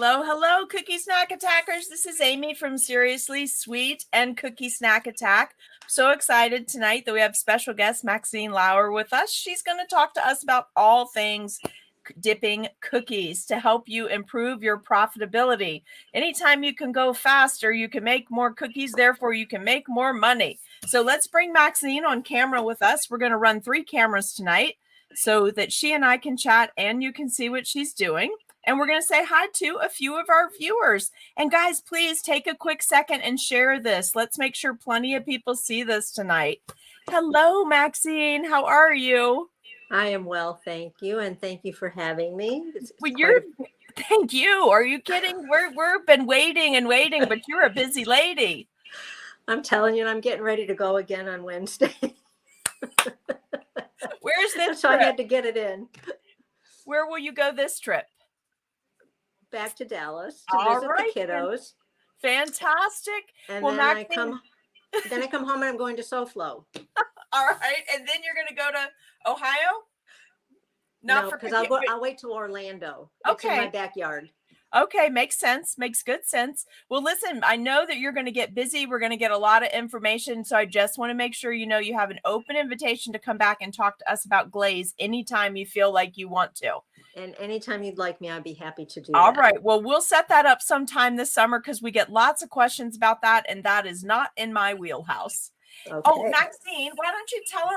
Hello, hello, Cookie Snack Attackers. This is Amy from Seriously Sweet and Cookie Snack Attack. So excited tonight that we have special guest Maxine Lauer with us. She's going to talk to us about all things dipping cookies to help you improve your profitability. Anytime you can go faster, you can make more cookies, therefore you can make more money. So let's bring Maxine on camera with us. We're going to run 3 cameras tonight so that she and I can chat and you can see what she's doing. And we're going to say hi to a few of our viewers. And guys, please take a quick second and share this. Let's make sure plenty of people see this tonight. Hello, Maxine. How are you? I am well, thank you. And thank you for having me. Thank you. Are you kidding? We've been waiting and waiting, but you're a busy lady. I'm telling you, I'm getting ready to go again on Wednesday. Where's this So trip? I had to get it in. Where will you go this trip? Back to Dallas to visit the kiddos. Fantastic. And well, then I come home and I'm going to SoFlo. All right. And then you're going to go to Ohio? Not No, for because cookie. I'll wait till Orlando. It's in my Okay. backyard. Okay, makes sense. Makes good sense. Well, listen, I know that you're going to get busy. We're going to get a lot of information. So I just want to make sure you know you have an open invitation to come back and talk to us about glaze anytime you feel like you want to. And anytime you'd like me, I'd be happy to do All that. right. Well, we'll set that up sometime this summer because we get lots of questions about that. And that is not in my wheelhouse. Okay. Oh, Maxine, why don't you tell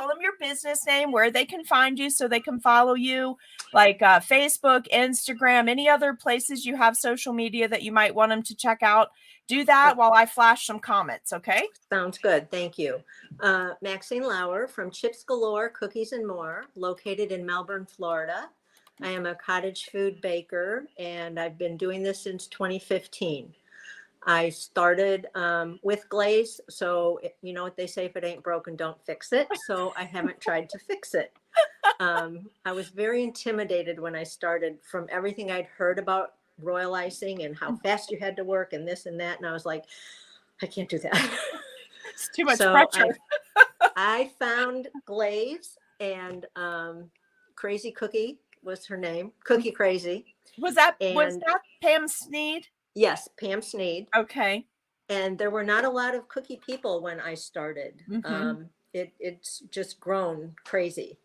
them your business name, where they can find you so they can follow you, like Facebook, Instagram, any other places you have social media that you might want them to check out. Do that while I flash some comments, okay? Sounds good. Thank you. Maxine Lauer from Chips Galore, Cookies and More, located in Melbourne, Florida. I am a cottage food baker, and I've been doing this since 2015. I started with glaze. So, you know what they say, if it ain't broken, don't fix it. So I haven't tried to fix it. I was very intimidated when I started from everything I'd heard about royal icing and how fast you had to work and this and that. And I was like, I can't do that. It's too much pressure. I found glaze, and Crazy Cookie was her name. Cookie Crazy. Was that Pam Sneed? Yes, Pam Sneed. Okay. And there were not a lot of cookie people when I started. It's just grown crazy.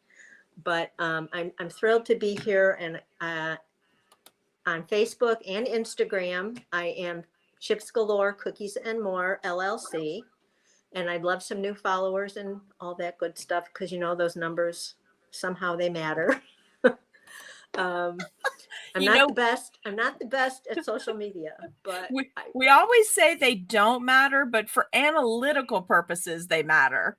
But I'm thrilled to be here. And on Facebook and Instagram, I am Chips Galore, Cookies and More, LLC. And I'd love some new followers and all that good stuff, because you know those numbers, somehow they matter. I'm not the best at social media, but we always say they don't matter, but for analytical purposes, they matter.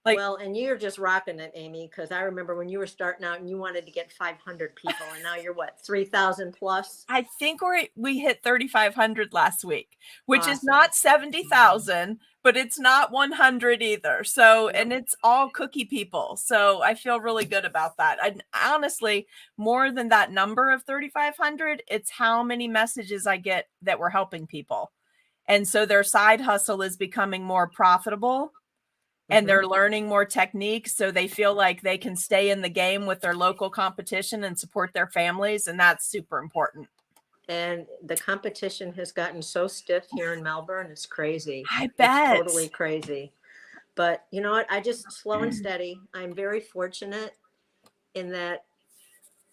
Well, and you're just rocking it, Amy, because I remember when you were starting out and you wanted to get 500 people, and now you're what, 3,000 plus? I think we hit 3,500 last week, which is not 70,000, but it's not 100 either. So, and it's all cookie people. So I feel really good about that. And honestly, more than that number of 3,500, it's how many messages I get that we're helping people. And so their side hustle is becoming more profitable. And they're learning more techniques, so they feel like they can stay in the game with their local competition and support their families. And that's super important. And the competition has gotten so stiff here in Melbourne. It's crazy. I bet. It's totally crazy. But you know what? I just slow and steady. I'm very fortunate in that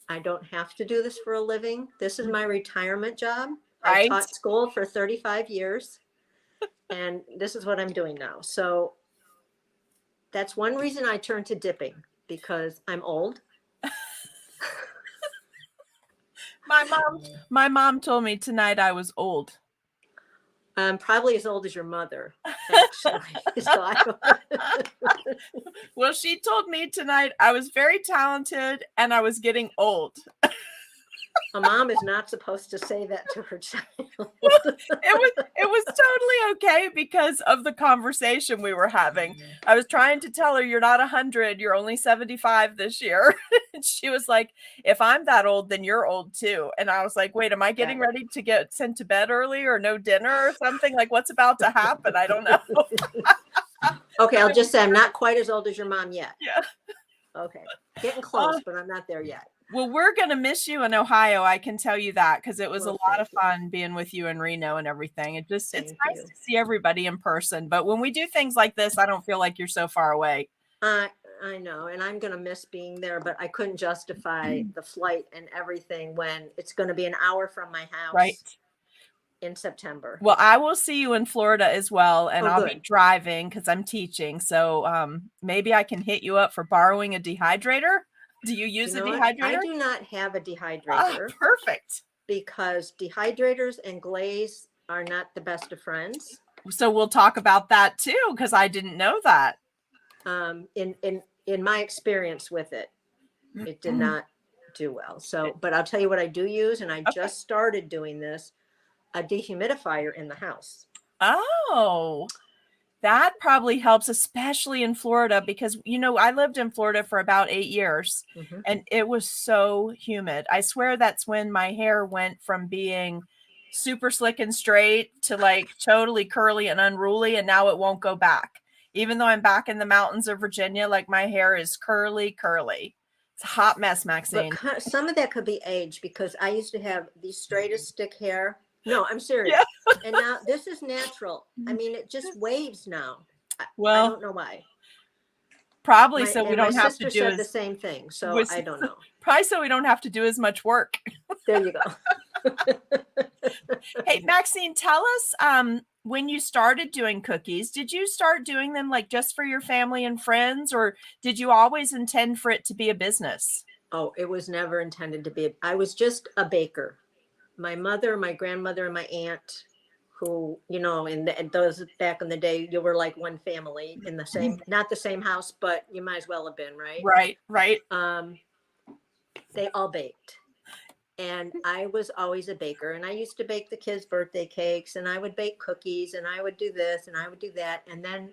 I don't have to do this for a living. This is my retirement job. Right. I taught school for 35 years, and this is what I'm doing now. So that's one reason I turned to dipping, because I'm old. My mom told me tonight I was old. I'm probably as old as your mother, actually. Well, she told me tonight I was very talented and I was getting old. A mom is not supposed to say that to her child. It was totally okay because of the conversation we were having. I was trying to tell her, you're not 100, you're only 75 this year. And she was like, if I'm that old, then you're old too. And I was like, wait, am I getting ready to get sent to bed early or no dinner or something? Like, what's about to happen? I don't know. Okay, I'll just say I'm not quite as old as your mom yet. Yeah. Okay, getting close, but I'm not there yet. Well, we're going to miss you in Ohio. I can tell you that, because it was a lot of fun being with you in Reno and everything. It's nice to see everybody in person. But when we do things like this, I don't feel like you're so far away. I know. And I'm going to miss being there, but I couldn't justify the flight and everything when it's going to be an hour from my house in September. Well, I will see you in Florida as well. And I'll be driving because I'm teaching. So maybe I can hit you up for borrowing a dehydrator. Do you use a dehydrator? I do not have a dehydrator. Oh, perfect. Because dehydrators and glaze are not the best of friends. So we'll talk about that too, because I didn't know that. In my experience with it, it did not do well. So, but I'll tell you what I do use, and I just started doing this, a dehumidifier in the house. Oh. That probably helps, especially in Florida, because, you know, I lived in Florida for about 8 years and it was so humid. I swear that's when my hair went from being super slick and straight to like totally curly and unruly. And now it won't go back. Even though I'm back in the mountains of Virginia, like my hair is curly. It's a hot mess, Maxine. But some of that could be age, because I used to have the straightest stick hair. No, I'm serious. Yeah. And now this is natural. I mean, it just waves now. I Well, don't know why. probably so we don't my have to sister do said the as same thing, so I don't know. probably so we don't have to do as much work. There you go. Hey, Maxine, tell us when you started doing cookies, did you start doing them like just for your family and friends, or did you always intend for it to be a business? Oh, it was never intended to be. I was just a baker. My mother, my grandmother, and my aunt, who, you know, in those back in the day, you were like one family in the same, not the same house, but you might as well have been, right? Right. They all baked. And I was always a baker, and I used to bake the kids' birthday cakes, and I would bake cookies, and I would do this, and I would do that. And then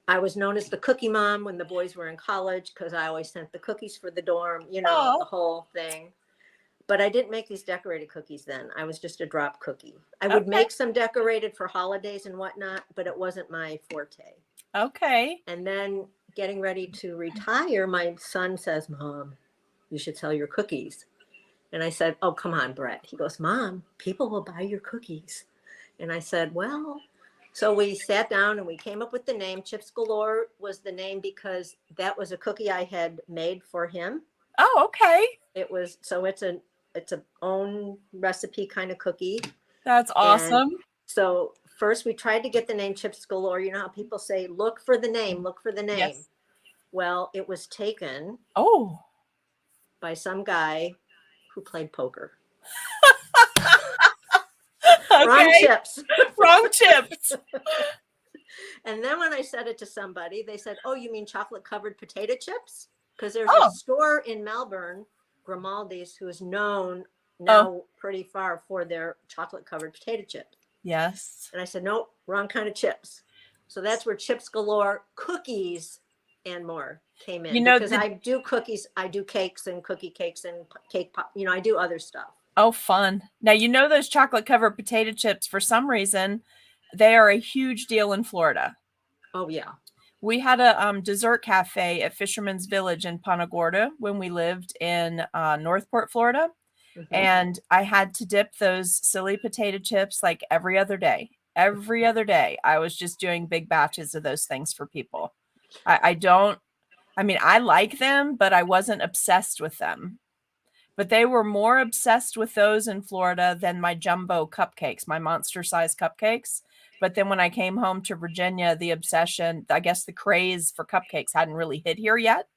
I was known as the cookie mom when the boys were in college, because I always sent the cookies for the dorm, you know, the whole thing. But I didn't make these decorated cookies then. I was just a drop cookie. I would make some decorated for holidays and whatnot, but it wasn't my forte. Okay. And then getting ready to retire, my son says, Mom, you should sell your cookies. And I said, oh, come on, Brett. He goes, Mom, people will buy your cookies. And I said, well, so we sat down and we came up with the name. Chips Galore was the name because that was a cookie I had made for him. Oh, okay. It was, so it's a own recipe kind of cookie. That's awesome. And so first we tried to get the name Chips Galore. You know how people say, look for the name. Yes. Well, it was taken by some guy who played poker. Okay. Wrong chips. And then when I said it to somebody, they said, oh, you mean chocolate covered potato chips? Because there's a store in Melbourne, Grimaldi's, who is known now pretty far for their chocolate covered potato chips. Yes. And I said, nope, wrong kind of chips. So that's where Chips Galore cookies and more came in. You know, because I do cookies, I do cakes and cookie cakes and cake pop, you know, I do other stuff. Oh, fun. Now, you know, those chocolate covered potato chips, for some reason, they are a huge deal in Florida. Oh, yeah. We had a dessert cafe at Fisherman's Village in Punta Gorda when we lived in Northport, Florida. Mm-hmm. And I had to dip those silly potato chips like every other day. Every other day, I was just doing big batches of those things for people. I like them, but I wasn't obsessed with them. But they were more obsessed with those in Florida than my jumbo cupcakes, my monster size cupcakes. But then when I came home to Virginia, the obsession, I guess the craze for cupcakes hadn't really hit here yet.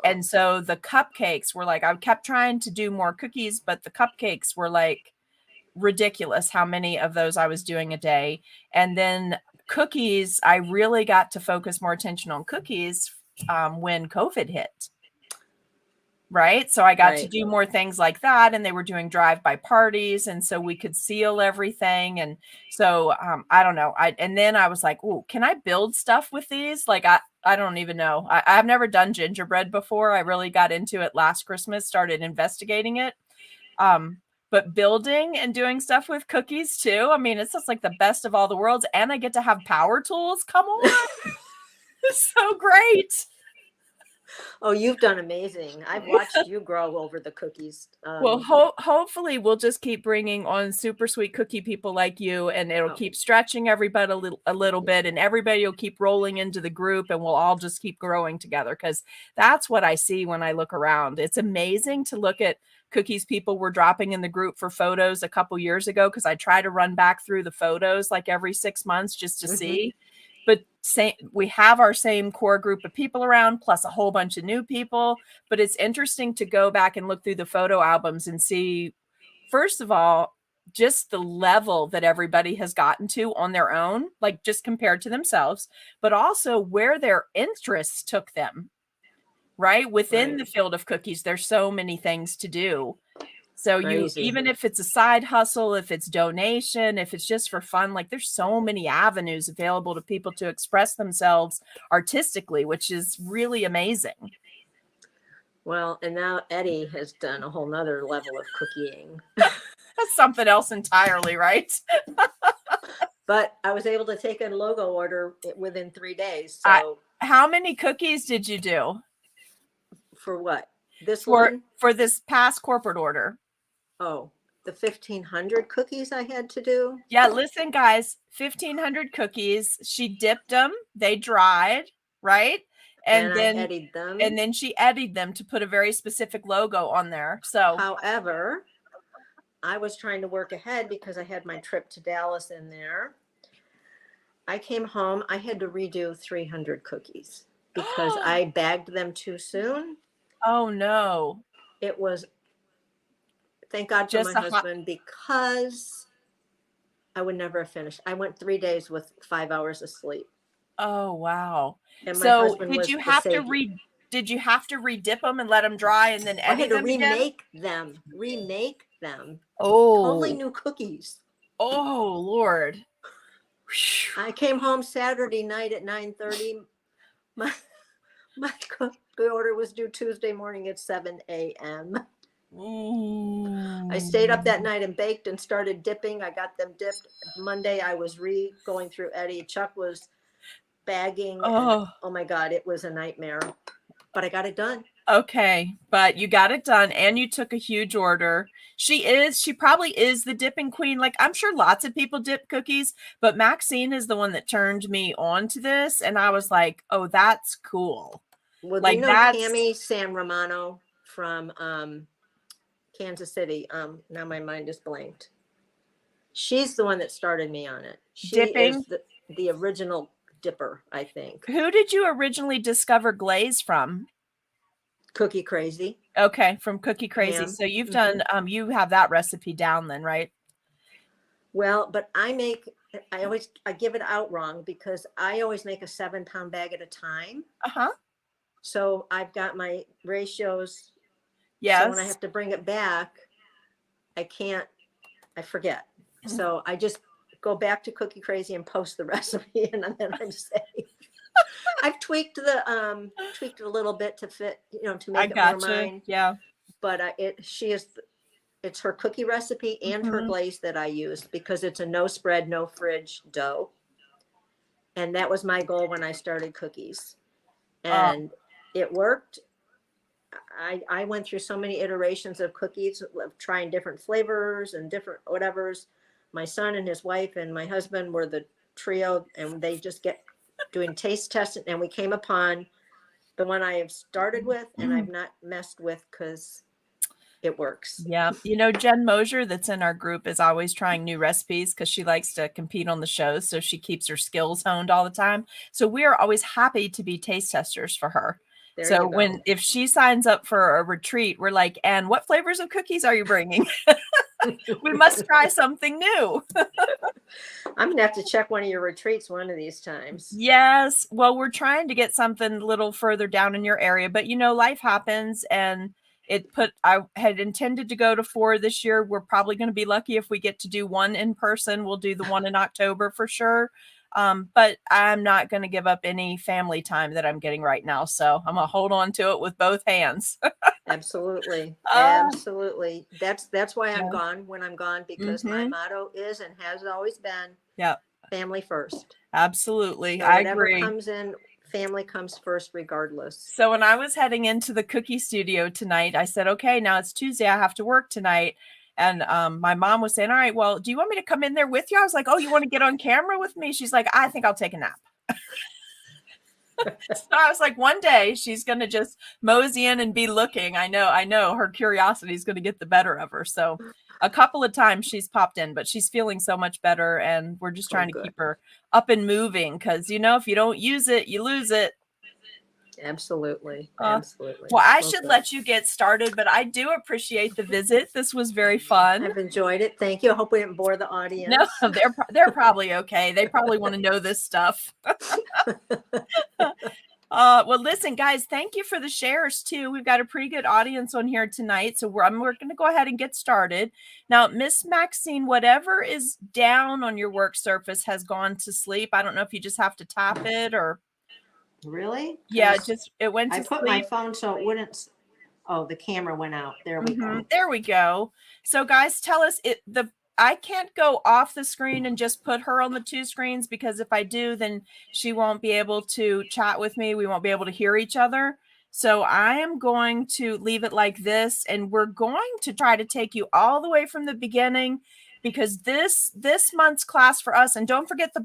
And so the cupcakes were like, I kept trying to do more cookies, but the cupcakes were like ridiculous how many of those I was doing a day. And then cookies, I really got to focus more attention on cookies when COVID hit. Right. So I got to do more things like that. And they were doing drive-by parties. And so we could seal everything. And so I don't know. And then I was like, oh, can I build stuff with these? Like, I don't even know. I've never done gingerbread before. I really got into it last Christmas, started investigating it. But building and doing stuff with cookies too. I mean, it's just like the best of all the worlds. And I get to have power tools. Come on. It's so great. Oh, you've done amazing. I've watched you grow over the cookies. Well, hopefully we'll just keep bringing on super sweet cookie people like you, and it'll keep stretching everybody a little bit, and everybody will keep rolling into the group, and we'll all just keep growing together, because that's what I see when I look around. It's amazing to look at cookies people were dropping in the group for photos a couple years ago, because I try to run back through the photos like every 6 months just to see. But we have our same core group of people around, plus a whole bunch of new people. But it's interesting to go back and look through the photo albums and see, first of all, just the level that everybody has gotten to on their own, like just compared to themselves, but also where their interests took them, right? Within the field of cookies, there's so many things to do. So even if it's a side hustle, if it's donation, if it's just for fun, like there's so many avenues available to people to express themselves artistically, which is really amazing. Well, and now Eddie has done a whole nother level of cookieing. That's something else entirely, right? but I was able to take a logo order within 3 days. So how many cookies did you do? For what? This for one? for this past corporate order? Oh, the 1,500 cookies I had to do. Yeah, listen, guys, 1,500 cookies. She dipped them. They dried, right? And I edited them. And then she edited them to put a very specific logo on there. So, however, I was trying to work ahead because I had my trip to Dallas in there. I came home. I had to redo 300 cookies because I bagged them too soon. Oh no! It was. Thank God for my husband because I would never have finished. I went 3 days with 5 hours of sleep. Oh wow! And my So husband did was you have to did you have to redip them and let them dry and then edit I had to them remake again? them. Oh, Totally new cookies. Oh Lord! I came home Saturday night at 9:30. My cookie order was due Tuesday morning at 7 a.m. I stayed up that night and baked and started dipping. I got them dipped. Monday I was going through Eddie. Chuck was bagging. Oh. And, oh my God, it was a nightmare. But I got it done. Okay, but you got it done and you took a huge order. She probably is the dipping queen. Like, I'm sure lots of people dip cookies, but Maxine is the one that turned me on to this. And I was like, oh, that's cool. Well, like, you know Tammy San Romano from Kansas City. Now my mind is blanked. She's the one that started me on it. She dipping? is the original dipper, I think. Who did you originally discover glaze from? Cookie Crazy. Okay, from Cookie Crazy. So you've done you have that recipe down then, right? Well, but I give it out wrong because I always make a 7-pound bag at a time. Uh-huh. So I've got my ratios. Yes. So when I have to bring it back, I forget. So I just go back to Cookie Crazy and post the recipe, and then I just say, I've tweaked it a little bit to fit, to make it more mine. Yeah. But it's her cookie recipe and her glaze that I used because it's a no spread, no fridge dough. And that was my goal when I started cookies. And it worked. I went through so many iterations of cookies, of trying different flavors and different whatevers. My son and his wife and my husband were the trio, and they just get doing taste testing. And we came upon the one I have started with and I've not messed with because it works. Yeah. Jen Mosier that's in our group is always trying new recipes because she likes to compete on the shows. So she keeps her skills honed all the time. So we are always happy to be taste testers for her. So if she signs up for a retreat, we're like, and what flavors of cookies are you bringing? We must try something new. I'm gonna have to check one of your retreats one of these times. Yes. Well, we're trying to get something a little further down in your area, but life happens, and I had intended to go to 4 this year. We're probably going to be lucky if we get to do 1 in person. We'll do the one in October for sure. But I'm not going to give up any family time that I'm getting right now. So I'm going to hold on to it with both hands. Absolutely. Absolutely. That's why I'm gone when I'm gone, because my motto is and has always been family first. Absolutely. So I whatever agree. comes in, family comes first regardless. So when I was heading into the cookie studio tonight, I said, okay, now it's Tuesday. I have to work tonight. And my mom was saying, all right, well, do you want me to come in there with you? I was like, oh, you want to get on camera with me? She's like, I think I'll take a nap. So I was like, one day she's going to just mosey in and be looking. I know her curiosity is going to get the better of her. So a couple of times she's popped in, but she's feeling so much better. And we're just trying to keep her up and moving because, if you don't use it, you lose it. Absolutely. Absolutely. Well, I should let you get started, but I do appreciate the visit. This was very fun. I've enjoyed it. Thank you. I hope we didn't bore the audience. No, they're probably okay. They probably want to know this stuff. Well, listen, guys, thank you for the shares too. We've got a pretty good audience on here tonight. So we're going to go ahead and get started. Now, Miss Maxine, whatever is down on your work surface has gone to sleep. I don't know if you just have to tap it or. Really? Yeah, it went to sleep. I put my phone so it wouldn't. Oh, the camera went out. There we go. There we go. So guys, tell us the I can't go off the screen and just put her on the two screens, because if I do, then she won't be able to chat with me. We won't be able to hear each other. So I am going to leave it like this, and we're going to try to take you all the way from the beginning, because this month's class for us, and don't forget the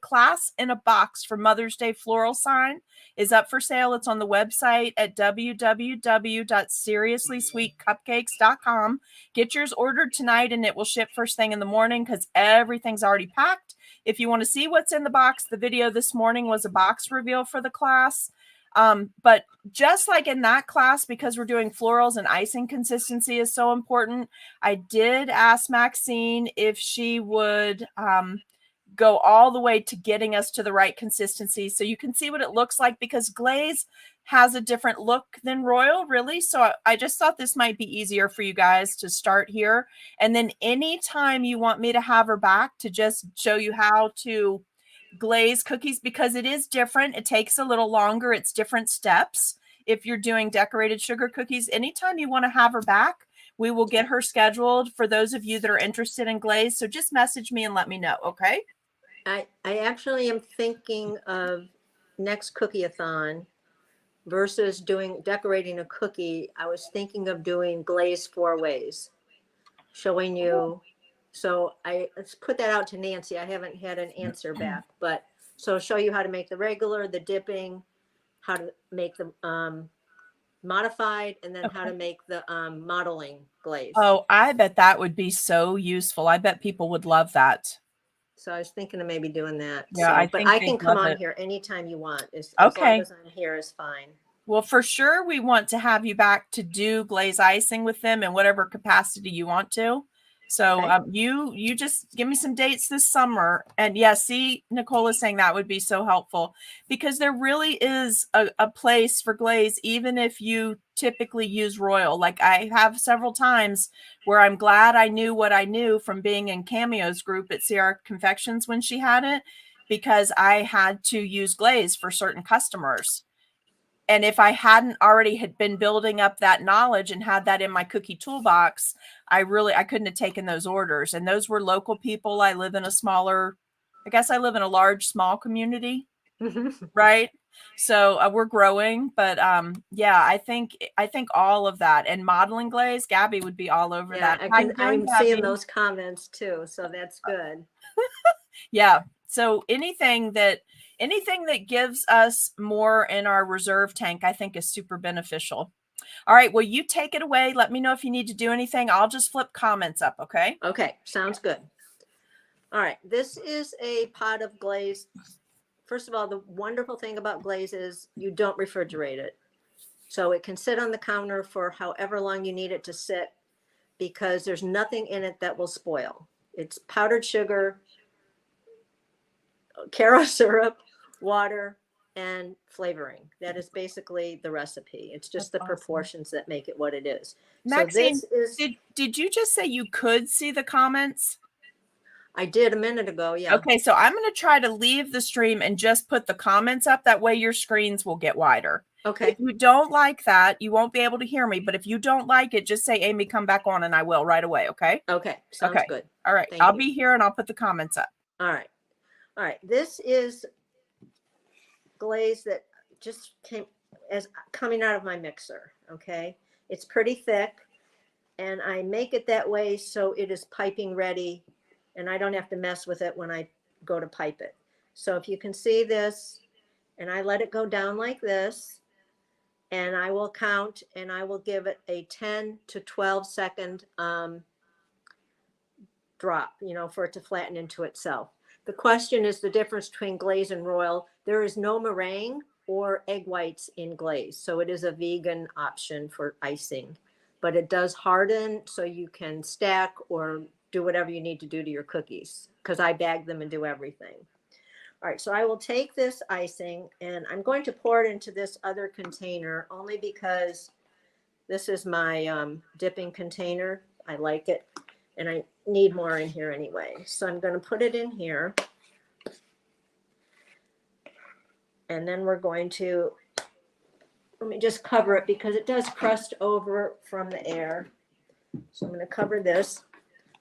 class in a box for Mother's Day floral sign is up for sale. It's on the website at www.seriouslysweetcupcakes.com. Get yours ordered tonight and it will ship first thing in the morning, because everything's already packed. If you want to see what's in the box, the video this morning was a box reveal for the class. But just like in that class, because we're doing florals and icing consistency is so important, I did ask Maxine if she would go all the way to getting us to the right consistency so you can see what it looks like, because glaze has a different look than royal, really. So I just thought this might be easier for you guys to start here. And then anytime you want me to have her back to just show you how to glaze cookies, because it is different, it takes a little longer, it's different steps. If you're doing decorated sugar cookies, anytime you want to have her back, we will get her scheduled for those of you that are interested in glaze. So just message me and let me know, okay? I actually am thinking of next cookie-a-thon versus decorating a cookie. I was thinking of doing glaze 4 ways, showing you. So let's put that out to Nancy. I haven't had an answer back, but so show you how to make the regular, the dipping, how to make the modified, and then how to make the modeling glaze. Oh, I bet that would be so useful. I bet people would love that. So I was thinking of maybe doing that. Yeah, So, I but think I they'd can come love on it. here anytime you want. As Okay. long as I'm here is fine. Well, for sure, we want to have you back to do glaze icing with them in whatever capacity you want to. So Okay. you just give me some dates this summer. And yeah, see, Nicole is saying that would be so helpful, because there really is a place for glaze, even if you typically use royal. Like I have several times where I'm glad I knew what I knew from being in Cameo's group at CR Confections when she had it, because I had to use glaze for certain customers. And if I hadn't already had been building up that knowledge and had that in my cookie toolbox, I couldn't have taken those orders. And those were local people. I live in I live in a large, small community, right? So we're growing, but yeah, I think all of that, and modeling glaze, Gabby would be all over Yeah, that. I'm seeing those comments too, so that's good. Yeah. So anything that gives us more in our reserve tank, I think is super beneficial. All right. Well, you take it away. Let me know if you need to do anything. I'll just flip comments up. Okay. Okay, sounds good. All right, this is a pot of glaze. First of all, the wonderful thing about glaze is you don't refrigerate it. So it can sit on the counter for however long you need it to sit, because there's nothing in it that will spoil. It's powdered sugar, Caro syrup, water, and flavoring. That is basically the recipe. It's just the proportions that make it what it is. Maxine, so this is, did you just say you could see the comments? I did a minute ago, yeah. Okay, so I'm going to try to leave the stream and just put the comments up. That way your screens will get wider. Okay. If you don't like that, you won't be able to hear me. But if you don't like it, just say, Amy, come back on, and I will right away. Okay. Okay. Sounds good. All right. I'll be here and I'll put the comments up. All right. All right. This is glaze that just coming out of my mixer. Okay. It's pretty thick, and I make it that way so it is piping ready, and I don't have to mess with it when I go to pipe it. So if you can see this, and I let it go down like this, and I will count, and I will give it a 10 to 12 second drop, for it to flatten into itself. The question is the difference between glaze and royal. There is no meringue or egg whites in glaze, so it is a vegan option for icing, but it does harden so you can stack or do whatever you need to do to your cookies, because I bag them and do everything. All right, so I will take this icing and I'm going to pour it into this other container, only because this is my dipping container. I like it, and I need more in here anyway. So I'm going to put it in here. And then we're going to, let me just cover it because it does crust over from the air. So I'm going to cover this.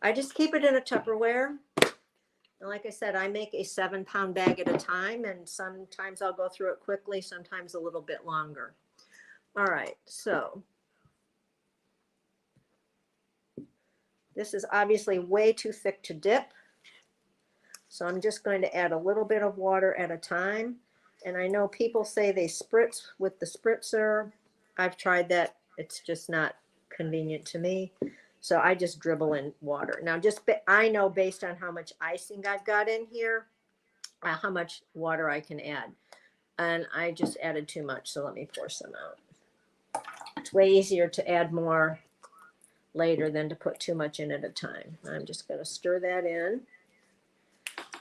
I just keep it in a Tupperware. And like I said, I make a 7-pound bag at a time, and sometimes I'll go through it quickly, sometimes a little bit longer. All right, so this is obviously way too thick to dip. So I'm just going to add a little bit of water at a time. And I know people say they spritz with the spritzer. I've tried that. It's just not convenient to me. So I just dribble in water. Now, I know based on how much icing I've got in here, how much water I can add. And I just added too much. So let me pour some out. It's way easier to add more later than to put too much in at a time. I'm just going to stir that in.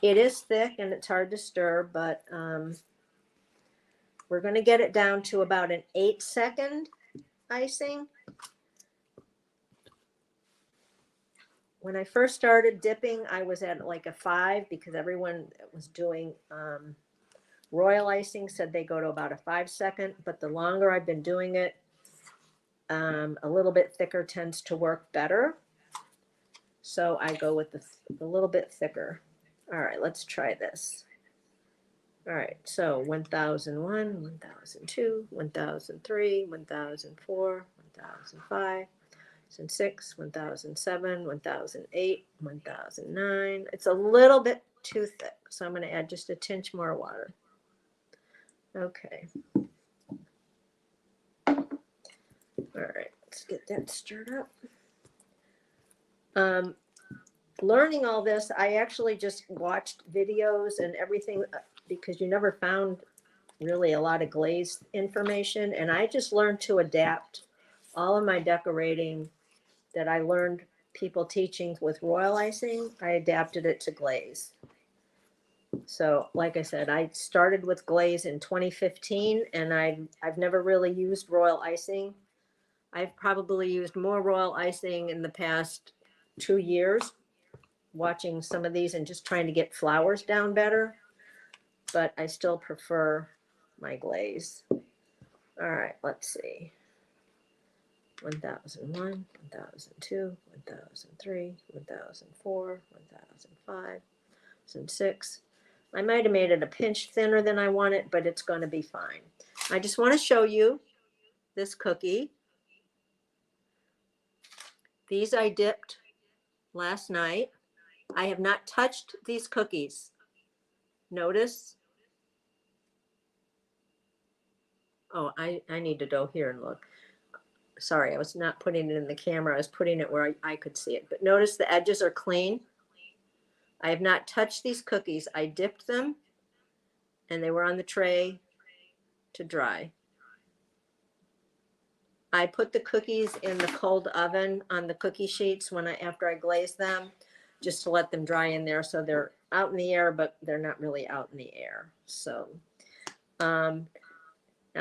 It is thick and it's hard to stir, but we're going to get it down to about an 8-second icing. When I first started dipping, I was at like a 5 because everyone that was doing royal icing said they go to about a 5-second, but the longer I've been doing it, a little bit thicker tends to work better. So I go with the little bit thicker. All right, let's try this. All right, so 1001, 1002, 1003, 1004, 1005, 1006, 1007, 1008, 1009. It's a little bit too thick, so I'm going to add just a tinge more water. Okay. All right, let's get that stirred up. Learning all this, I actually just watched videos and everything because you never found really a lot of glaze information. And I just learned to adapt all of my decorating that I learned people teaching with royal icing. I adapted it to glaze. So like I said, I started with glaze in 2015 and I've never really used royal icing. I've probably used more royal icing in the past 2 years, watching some of these and just trying to get flowers down better, but I still prefer my glaze. All right, let's see. 1001, 1002, 1003, 1004, 1005, 1006. I might have made it a pinch thinner than I want it, but it's going to be fine. I just want to show you this cookie. These I dipped last night. I have not touched these cookies. Notice. Oh, I need to go here and look. Sorry, I was not putting it in the camera. I was putting it where I could see it. But notice the edges are clean. I have not touched these cookies. I dipped them and they were on the tray to dry. I put the cookies in the cold oven on the cookie sheets after I glazed them, just to let them dry in there. So they're out in the air, but they're not really out in the air. So now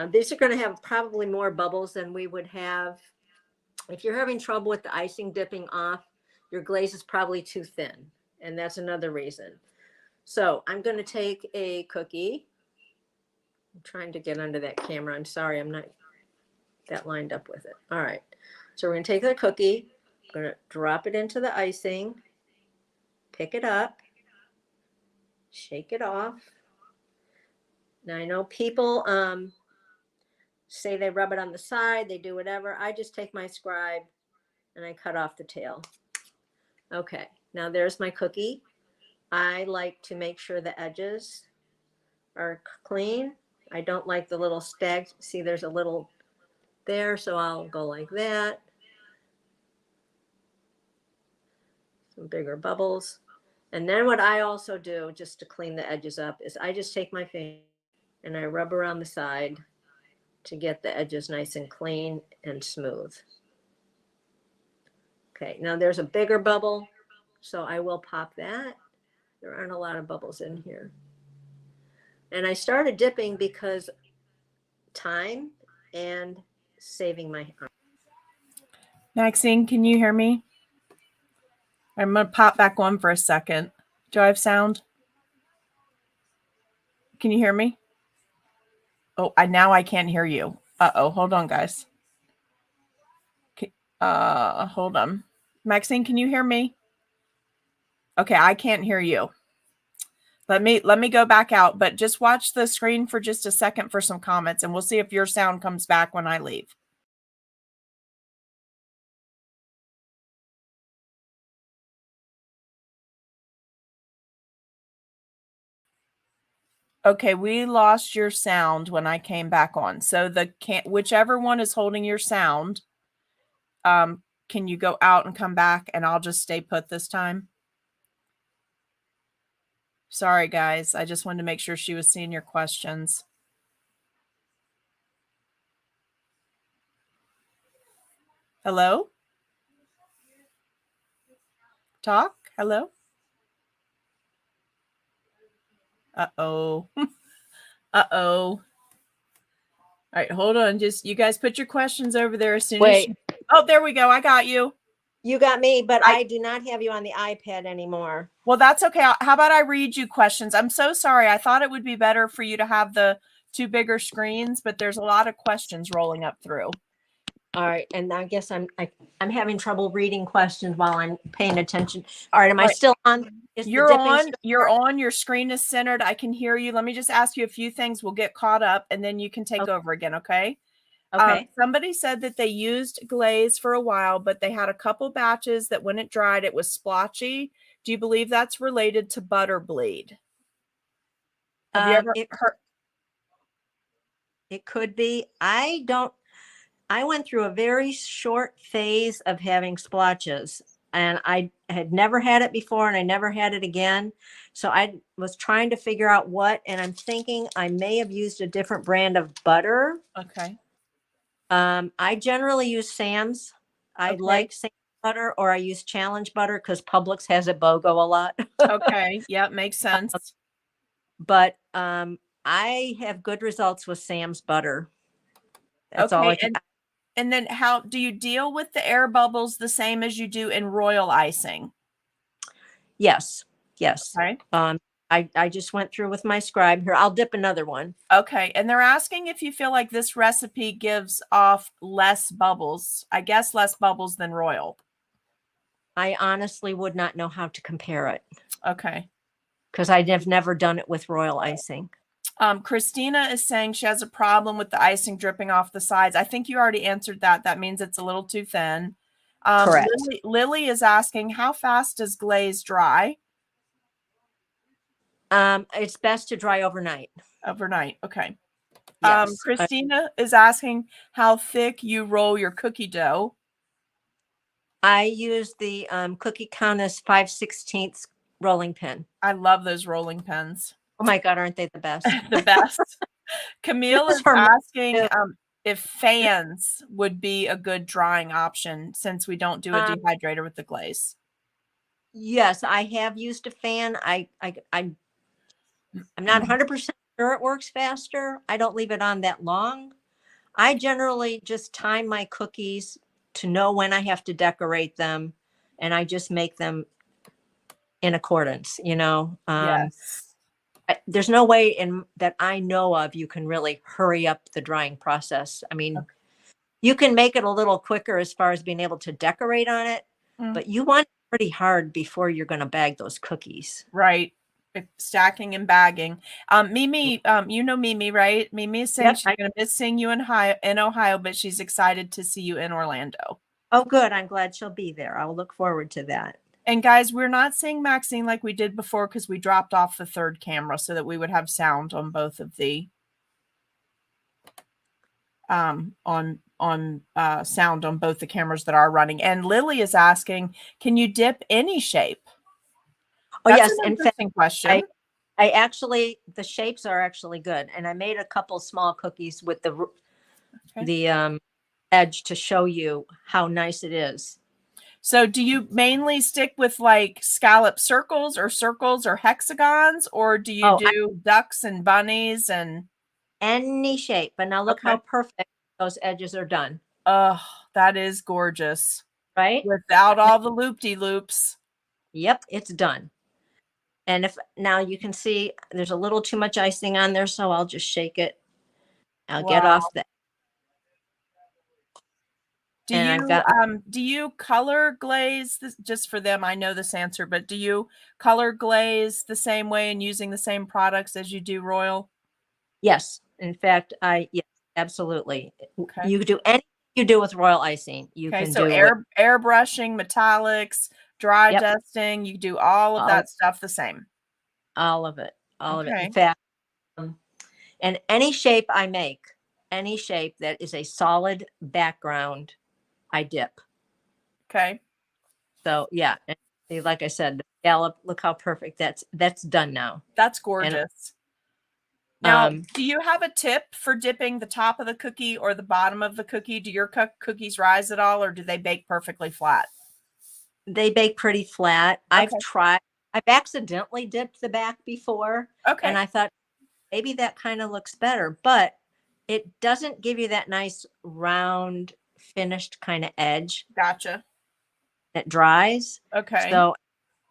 these are going to have probably more bubbles than we would have. If you're having trouble with the icing dipping off, your glaze is probably too thin. And that's another reason. So I'm going to take a cookie. I'm trying to get under that camera. I'm sorry, I'm not that lined up with it. All right. So we're going to take the cookie. I'm going to drop it into the icing. Pick it up. Shake it off. Now I know people say they rub it on the side. They do whatever. I just take my scribe and I cut off the tail. Okay. Now there's my cookie. I like to make sure the edges are clean. I don't like the little stags. See, there's a little there, so I'll go like that. Some bigger bubbles. And then what I also do, just to clean the edges up, is I just take my finger and I rub around the side to get the edges nice and clean and smooth. Okay, now there's a bigger bubble, so I will pop that. There aren't a lot of bubbles in here. And I started dipping because time and saving my arm. Maxine, can you hear me? I'm going to pop back on for a second. Do I have sound? Can you hear me? Oh, now I can't hear you. Uh-oh, hold on, guys. Hold on. Maxine, can you hear me? Okay, I can't hear you. Let me go back out, but just watch the screen for just a second for some comments, and we'll see if your sound comes back when I leave. Okay, we lost your sound when I came back on. So whichever one is holding your sound, can you go out and come back, and I'll just stay put this time? Sorry, guys. I just wanted to make sure she was seeing your questions. Hello? Talk? Hello? Uh-oh. Uh-oh. All right, hold on. Just you guys put your questions over there as soon as Oh, there we go. I got you. You got me, but I do not have you on the iPad anymore. Well, that's okay. How about I read you questions? I'm so sorry. I thought it would be better for you to have the two bigger screens, but there's a lot of questions rolling up through. All right, and I guess I'm having trouble reading questions while I'm paying attention. All right, am I still on? You're on. You're on. Your screen is centered. I can hear you. Let me just ask you a few things. We'll get caught up, and then you can take over again. Okay. Okay. Somebody said that they used glaze for a while, but they had a couple batches that when it dried, it was splotchy. Do you believe that's related to butter bleed? Have you ever heard? It could be. I went through a very short phase of having splotches, and I had never had it before, and I never had it again. So I was trying to figure out what, and I'm thinking I may have used a different brand of butter. Okay. I generally use Sam's. I like Sam's butter, or I use Challenge butter because Publix has a BOGO a lot. Okay. Yeah, makes sense. But I have good results with Sam's butter. That's all I can. And then how do you deal with the air bubbles the same as you do in royal icing? Yes. Yes. Okay. I just went through with my scribe here. I'll dip another one. Okay. And they're asking if you feel like this recipe gives off less bubbles. I guess less bubbles than royal. I honestly would not know how to compare it. Okay. Because I have never done it with royal icing. Christina is saying she has a problem with the icing dripping off the sides. I think you already answered that. That means it's a little too thin. Correct. Lily is asking, how fast does glaze dry? It's best to dry overnight. Overnight. Okay. Yes. Christina is asking how thick you roll your cookie dough. I use the Cookie Countess 5/16 rolling pin. I love those rolling pins. Oh my God, aren't they the best? The best. Camille is asking if fans would be a good drying option since we don't do a dehydrator with the glaze. Yes, I have used a fan. I'm not 100% sure it works faster. I don't leave it on that long. I generally just time my cookies to know when I have to decorate them, and I just make them in accordance, you know. Yes. There's no way that I know of you can really hurry up the drying process. I mean, you can make it a little quicker as far as being able to decorate on it, but you want it pretty hard before you're going to bag those cookies. Right. Stacking and bagging. Mimi, you know Mimi, right? Mimi is saying she's going to miss seeing you in Ohio, but she's excited to see you in Orlando. Oh, good. I'm glad she'll be there. I'll look forward to that. And guys, we're not seeing Maxine like we did before because we dropped off the third camera so that we would have sound on both of the sound on both the cameras that are running. And Lily is asking, can you dip any shape? Oh, That's yes. an interesting question. I actually, the shapes are actually good. And I made a couple small cookies with the edge to show you how nice it is. So do you mainly stick with like scallop circles or hexagons, or do you do ducks and bunnies and any shape? But now look how perfect those edges are done. Oh, that is gorgeous. Right? Without all the loop-de-loops. Yep, it's done. And now you can see there's a little too much icing on there, so I'll just shake it. I'll get off that. And I've got Do you color glaze this, just for them? I know this answer, but do you color glaze the same way and using the same products as you do royal? yes. In fact, yes, absolutely. Okay. You do anything you do with royal icing, you Okay. can So do with, airbrushing, metallics, dry yep, dusting, you do all of all, that stuff the same. all of it, all of it. In Okay. fact, um, and any shape I make, any shape that is a solid background, I dip. Okay. So yeah, and see, like I said, the scallop, look how perfect that's done now. That's And gorgeous. Now, um, do you have a tip for dipping the top of the cookie or the bottom of the cookie? Do your cookies rise at all, or do they bake perfectly flat? they bake pretty flat. Okay. I've accidentally dipped the back before, and Okay. I thought maybe that kind of looks better, but it doesn't give you that nice round finished kind of edge Gotcha. that dries. Okay. So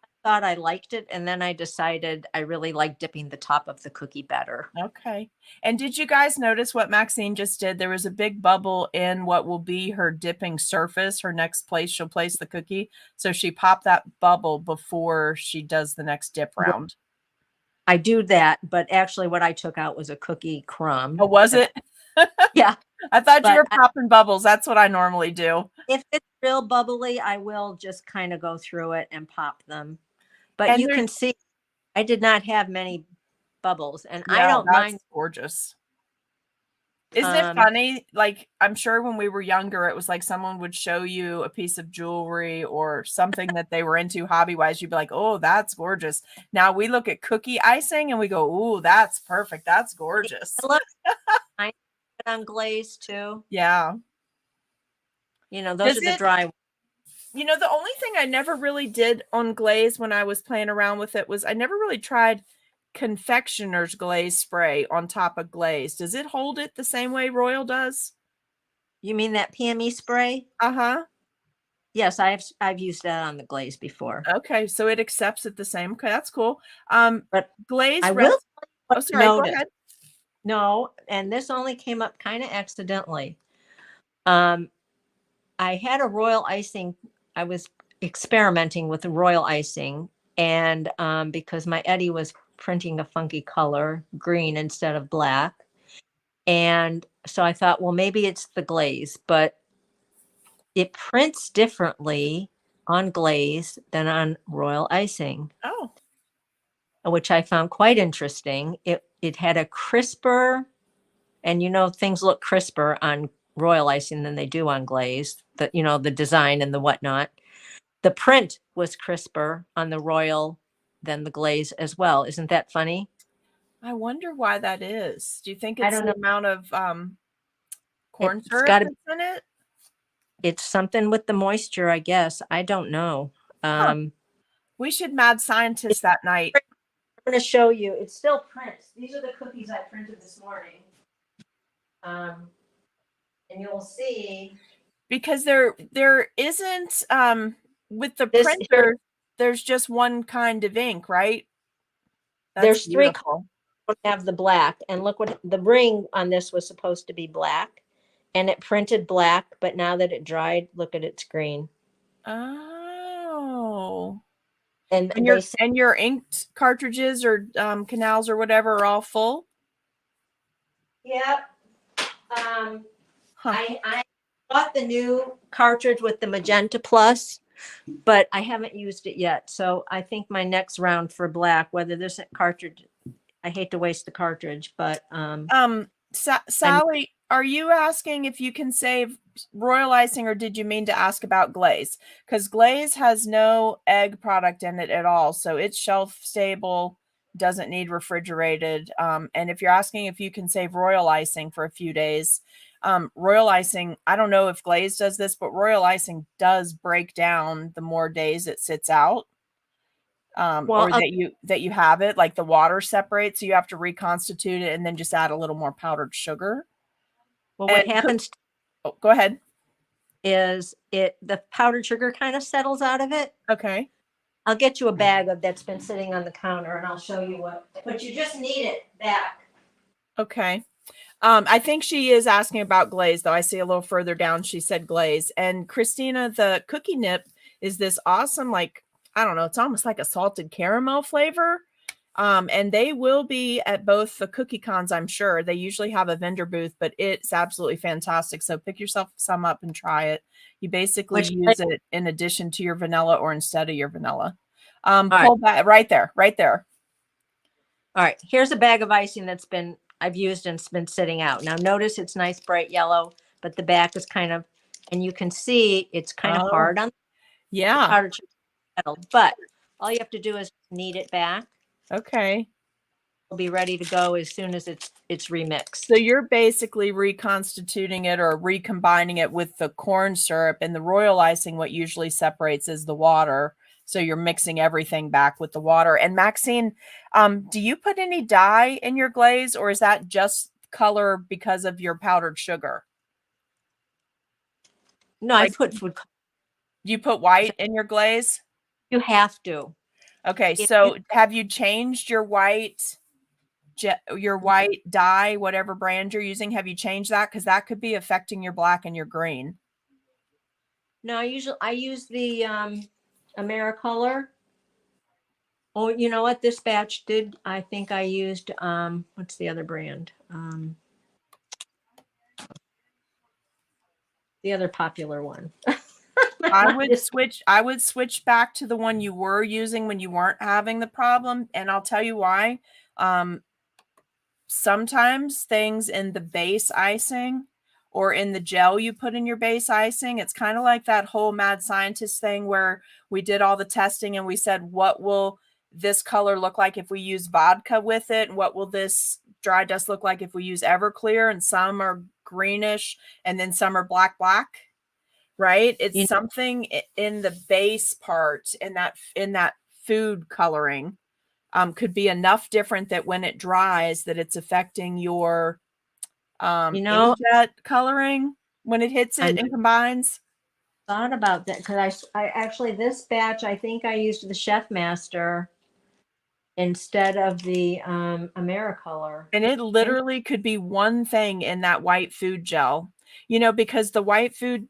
I thought I liked it, and then I decided I really like dipping the top of the cookie better. Okay. And did you guys notice what Maxine just did? There was a big bubble in what will be her dipping surface, her next place she'll place the cookie. So she popped that bubble before she does the next dip round. I do that, but actually what I took out was a cookie crumb. Oh, was it? Yeah, I thought you but were popping bubbles. That's what I normally do. if it's real bubbly, I will just kind of go through it and pop them. But And you there, can see I did not have many bubbles, and I yeah, don't mind. that's gorgeous. Isn't it Um, funny? Like, I'm sure when we were younger, it was like someone would show you a piece of jewelry or something that they were into hobby wise. You'd be like, oh, that's gorgeous. Now we look at cookie icing and we go, oh, that's perfect. That's gorgeous. I love I put on glaze too. Yeah. Those Does are the it, dry. the only thing I never really did on glaze when I was playing around with it was I never really tried confectioner's glaze spray on top of glaze. Does it hold it the same way Royal does? You mean that PME spray? Uh-huh. Yes, I've used that on the glaze before. Okay, so it accepts it the same. Okay, that's cool. But Glaze I will rest. tell you what Oh, I sorry. Go noticed. ahead. No, and this only came up kind of accidentally. Um, I had a royal icing. I was experimenting with the royal icing, and because my Eddie was printing a funky color, green instead of black, and so I thought, well, maybe it's the glaze, but it prints differently on glaze than on royal icing, Oh, which I found quite interesting. It had a crisper, and things look crisper on royal icing than they do on glaze. The design and the whatnot. The print was crisper on the royal than the glaze as well. Isn't that funny? I wonder why that is. Do you think I it's don't the know. amount of corn It's syrup got to. that's in it? It's something with the moisture, I guess. I don't know. Huh. Um, We should mad scientist that night I'm going to show you. It still prints. These are the cookies I printed this morning. And you'll see because there isn't with the this here. printer, there's just one kind of ink, right? That's There's three colors beautiful. that have the black, and look what the ring on this was supposed to be black, and it printed black, but now that it dried, look at its green. Oh. And And they your say, and your inked cartridges or canals or whatever are all full? yep. Huh. I bought the new cartridge with the magenta plus, but I haven't used it yet. So I think my next round for black, whether this cartridge, I hate to waste the cartridge, but Sally, are you asking if you can save royal icing, or did you mean to ask about glaze? Because glaze has no egg product in it at all, so it's shelf stable, doesn't need refrigerated. And if you're asking if you can save royal icing for a few days, royal icing, I don't know if glaze does this, but royal icing does break down the more days it sits out. well, Or that you have it, like the water separates, so you have to reconstitute it and then just add a little more powdered sugar. what And happens oh, go ahead. is the powdered sugar kind of settles out of it. Okay. I'll get you a bag of that's been sitting on the counter, and I'll show you but you just need it back. Okay. I think she is asking about glaze, though. I see a little further down she said glaze. And Christina, the cookie nip is this awesome, like, I don't know, it's almost like a salted caramel flavor. And they will be at both the cookie cons, I'm sure. They usually have a vendor booth, but it's absolutely fantastic. So pick yourself some up and try it. You basically Which use it in addition to your vanilla or instead of your vanilla. All right. Pull that right there, right there. All right, here's a bag of icing I've used and it's been sitting out. Now notice it's nice bright yellow, but the back is kind of, and you can see it's kind of hard on the Yeah. powder metal, but all you have to do is knead it back. Okay. It'll be ready to go as soon as it's remixed. So you're basically reconstituting it or recombining it with the corn syrup, and the royal icing, what usually separates is the water. So you're mixing everything back with the water. And Maxine, do you put any dye in your glaze, or is that just color because of your powdered sugar? No, I put food color. You put white in your glaze? You have to. Okay, so have you changed your white dye, whatever brand you're using? Have you changed that? Because that could be affecting your black and your green. No, I use the AmeriColor. Oh, you know what? This batch did. I think I used what's the other brand? The other popular one. I would switch back to the one you were using when you weren't having the problem, and I'll tell you why. Sometimes things in the base icing or in the gel you put in your base icing, it's kind of like that whole mad scientist thing where we did all the testing and we said, what will this color look like if we use vodka with it? And what will this dry dust look like if we use Everclear? And some are greenish and then some are black, right? It's something in the base part in that food coloring could be enough different that when it dries that it's affecting your inkjet coloring when it hits it and combines. Thought about that because I actually, this batch, I think I used the Chef Master instead of the AmeriColor. And it literally could be one thing in that white food gel, because the white food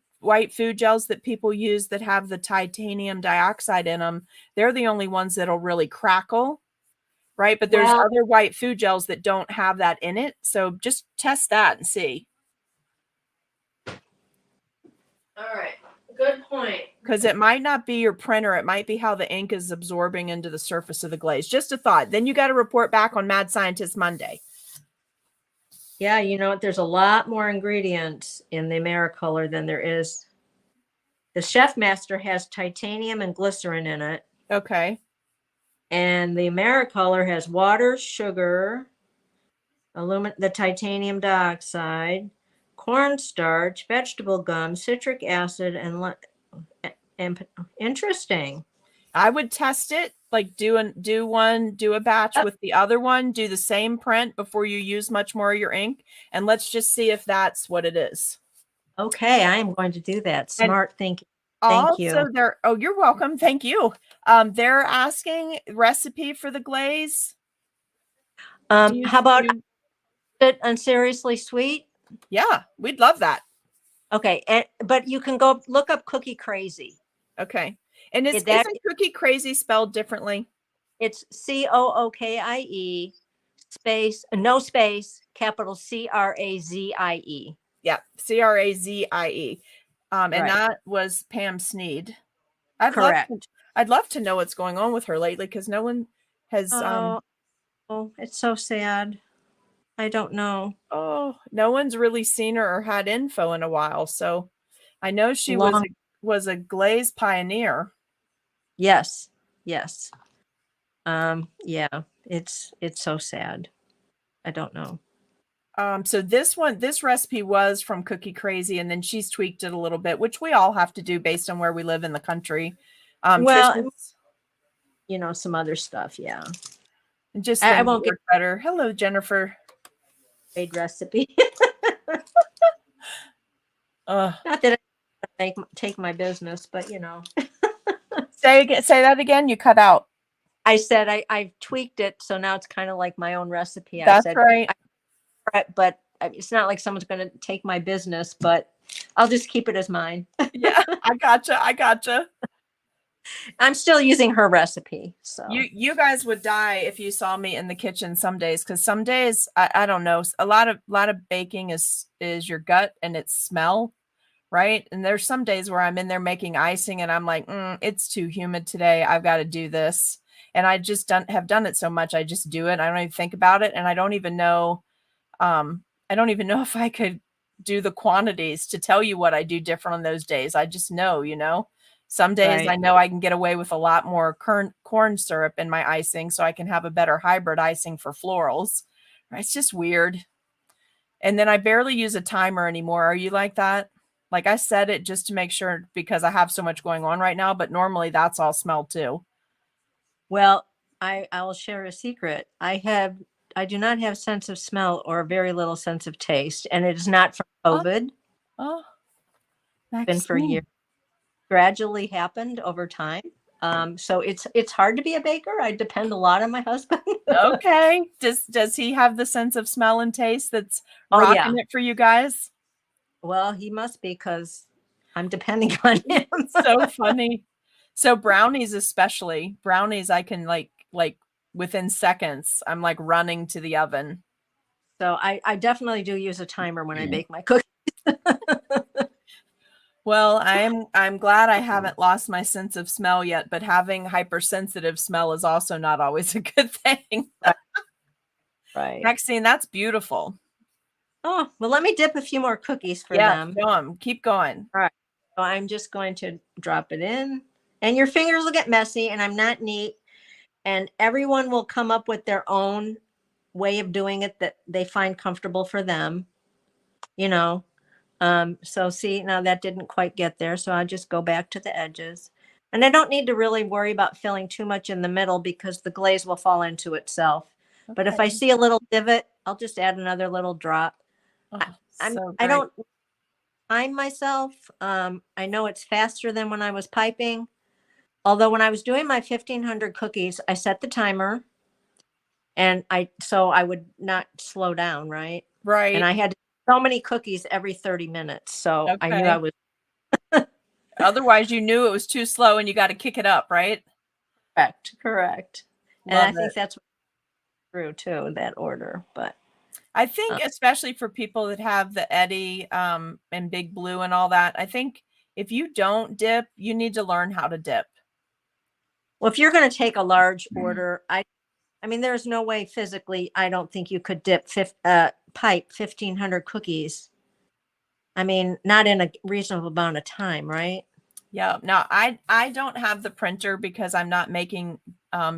gels that people use that have the titanium dioxide in them, they're the only ones that'll really crackle. Right. But there's other white food gels that don't have that in it. So just test that and see. All right. Good point. Because it might not be your printer. It might be how the ink is absorbing into the surface of the glaze. Just a thought. Then you got to report back on Mad Scientist Monday. Yeah. You know what? There's a lot more ingredients in the AmeriColor than there is. The Chef Master has titanium and glycerin in it. Okay. And the AmeriColor has water, sugar, the titanium dioxide, cornstarch, vegetable gum, citric acid, and interesting. I would test it, like do a batch with the other one, do the same print before you use much more of your ink, and let's just see if that's what it is. Okay, I am going to do that. Smart thinking. Thank you. You're welcome. Thank you. They're asking recipe for the glaze. How about it on Seriously Sweet? Yeah, we'd love that. Okay, but you can go look up Cookie Crazy. Okay, and isn't Cookie Crazy spelled differently? It's COOKIE no space capital CRAZIE. Yeah, CRAZIE. And that was Pam Sneed. Correct. I'd love to know what's going on with her lately because no one has. Oh, it's so sad. I don't know. Oh, no one's really seen her or had info in a while. So I know she was a glaze pioneer. Yes. Yeah, it's so sad. I don't know. So this recipe was from Cookie Crazy, and then she's tweaked it a little bit, which we all have to do based on where we live in the country. Well, some other stuff. Yeah. And just I won't get better. Hello, Jennifer. Made recipe. Not that I take my business, but Say that again. You cut out. I said I tweaked it, so now it's kind of like my own recipe. That's right. But it's not like someone's going to take my business, but I'll just keep it as mine. Yeah, I gotcha. I gotcha. I'm still using her recipe. So You guys would die if you saw me in the kitchen some days, because some days I don't know, a lot of baking is your gut and its smell, right? And there's some days where I'm in there making icing and I'm like, it's too humid today. I've got to do this. And I just have done it so much. I just do it. I don't even think about it. And I don't even know if I could do the quantities to tell you what I do different on those days. I just know, some days Right. I know I can get away with a lot more corn syrup in my icing so I can have a better hybrid icing for florals. It's just weird. And then I barely use a timer anymore. Are you like that? Like, I set it just to make sure because I have so much going on right now, but normally that's all smell too. Well, I will share a secret. I do not have sense of smell or very little sense of taste, and it is not from Oh, COVID. oh, Been for Maxine. years. Gradually happened over time. So it's hard to be a baker. I depend a lot on my husband. Okay. Does he have the sense of smell and taste that's Oh yeah. rocking it for you guys? Well, he must be because I'm depending on him. So funny. So brownies, especially brownies, I can like within seconds, I'm like running to the oven. So I definitely do use a timer when I bake my cookies. Well, I'm glad I haven't lost my sense of smell yet, but having hypersensitive smell is also not always a good thing. Right. Maxine, that's beautiful. Oh, well, let me dip a few more cookies for Yeah, them. show 'em. Keep going. All right. So I'm just going to drop it in. And your fingers will get messy, and I'm not neat. And everyone will come up with their own way of doing it that they find comfortable for them, you know. So see, now that didn't quite get there. So I just go back to the edges. And I don't need to really worry about filling too much in the middle because the glaze will fall into itself. But if I Okay. see a little divot, I'll just add another little drop. Oh, I'm so I great. don't time myself. I know it's faster than when I was piping. Although when I was doing my 1500 cookies, I set the timer and so I would not slow down, right? And Right. I had so many cookies every 30 minutes. So I knew I Okay. was Otherwise, you knew it was too slow and you got to kick it up, right? correct. And Love I think it. that's true too, that order. But I think especially for people that have the Eddie and Big Blue and all that, I think if you don't dip, you need to learn how to dip. well, if you're going to take a large order, I mean, there's no way physically, I don't think you could pipe 1500 cookies. I mean, not in a reasonable amount of time, right? Yeah. Now I don't have the printer because I'm not making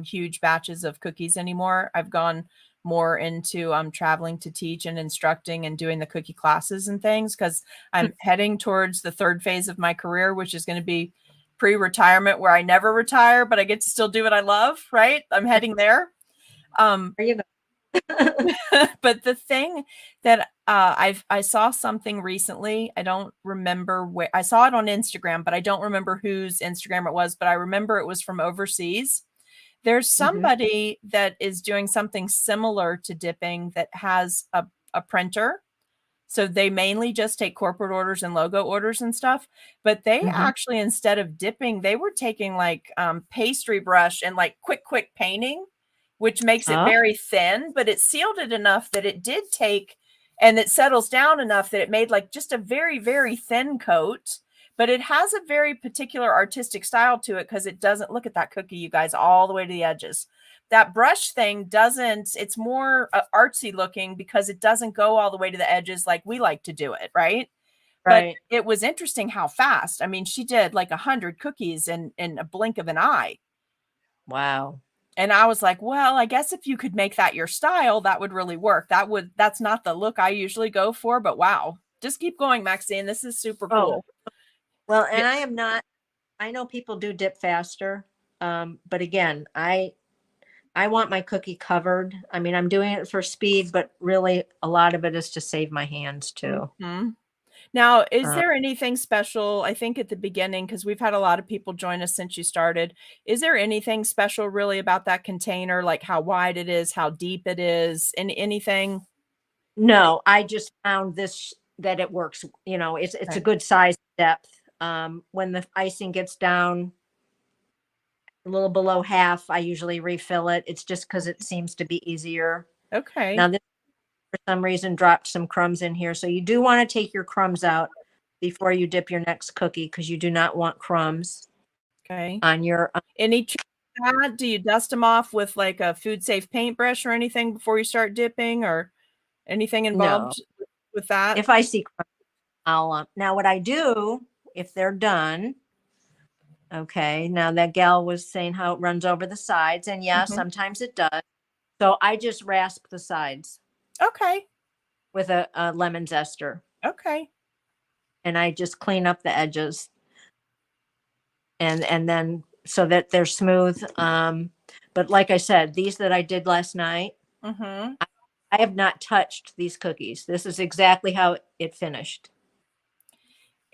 huge batches of cookies anymore. I've gone more into traveling to teach and instructing and doing the cookie classes and things because I'm heading towards the third phase of my career, which is going to be pre-retirement where I never retire, but I get to still do what I love, right? I'm heading there. There you go. But the thing that I saw something recently. I don't remember where I saw it on Instagram, but I don't remember whose Instagram it was. But I remember it was from overseas. There's Mhm. somebody that is doing something similar to dipping that has a printer. So they mainly just take corporate orders and logo orders and stuff. But they Mhm. actually, instead of dipping, they were taking like pastry brush and like quick painting, which makes it Oh, very thin, but it sealed it enough that it did take and it settles down enough that it made like just a very thin coat. But it has a very particular artistic style to it because it doesn't look at that cookie, you guys, all the way to the edges. That brush thing doesn't, it's more artsy looking because it doesn't go all the way to the edges like we like to do it, right? But right. it was interesting how fast. I mean, she did like 100 cookies in a blink of an eye. Wow. And I was like, well, I guess if you could make that your style, that would really work. That's not the look I usually go for, but wow. Just keep going, Maxine. This is super Oh, cool. well, Yeah. and I am not, I know people do dip faster. But again, I want my cookie covered. I mean, I'm doing it for speed, but really a lot of it is to save my hands too. Mhm. Now, is Uh, there anything special? I think at the beginning, because we've had a lot of people join us since you started. Is there anything special really about that container, like how wide it is, how deep it is, and anything? No, I just found this that it works. You know, it's a Okay. good size depth. When the icing gets down a little below half, I usually refill it. It's just because it seems to be easier. Okay. Now, this for some reason dropped some crumbs in here, so you do want to take your crumbs out before you dip your next cookie because you do not want crumbs Okay. on your. Any trick with that? Do you dust them off with like a food safe paintbrush or anything before you start dipping, or anything No, involved with that? if I see crumbs, I'll. Now, what I do if they're done. Okay, now that gal was saying how it runs over the sides, and yeah, Mhm. sometimes it does. So I just rasp the sides Okay. with a lemon zester, Okay. and I just clean up the edges, and then so that they're smooth. But like I said, these that I did last night, Mhm. I have not touched these cookies. This is exactly how it finished.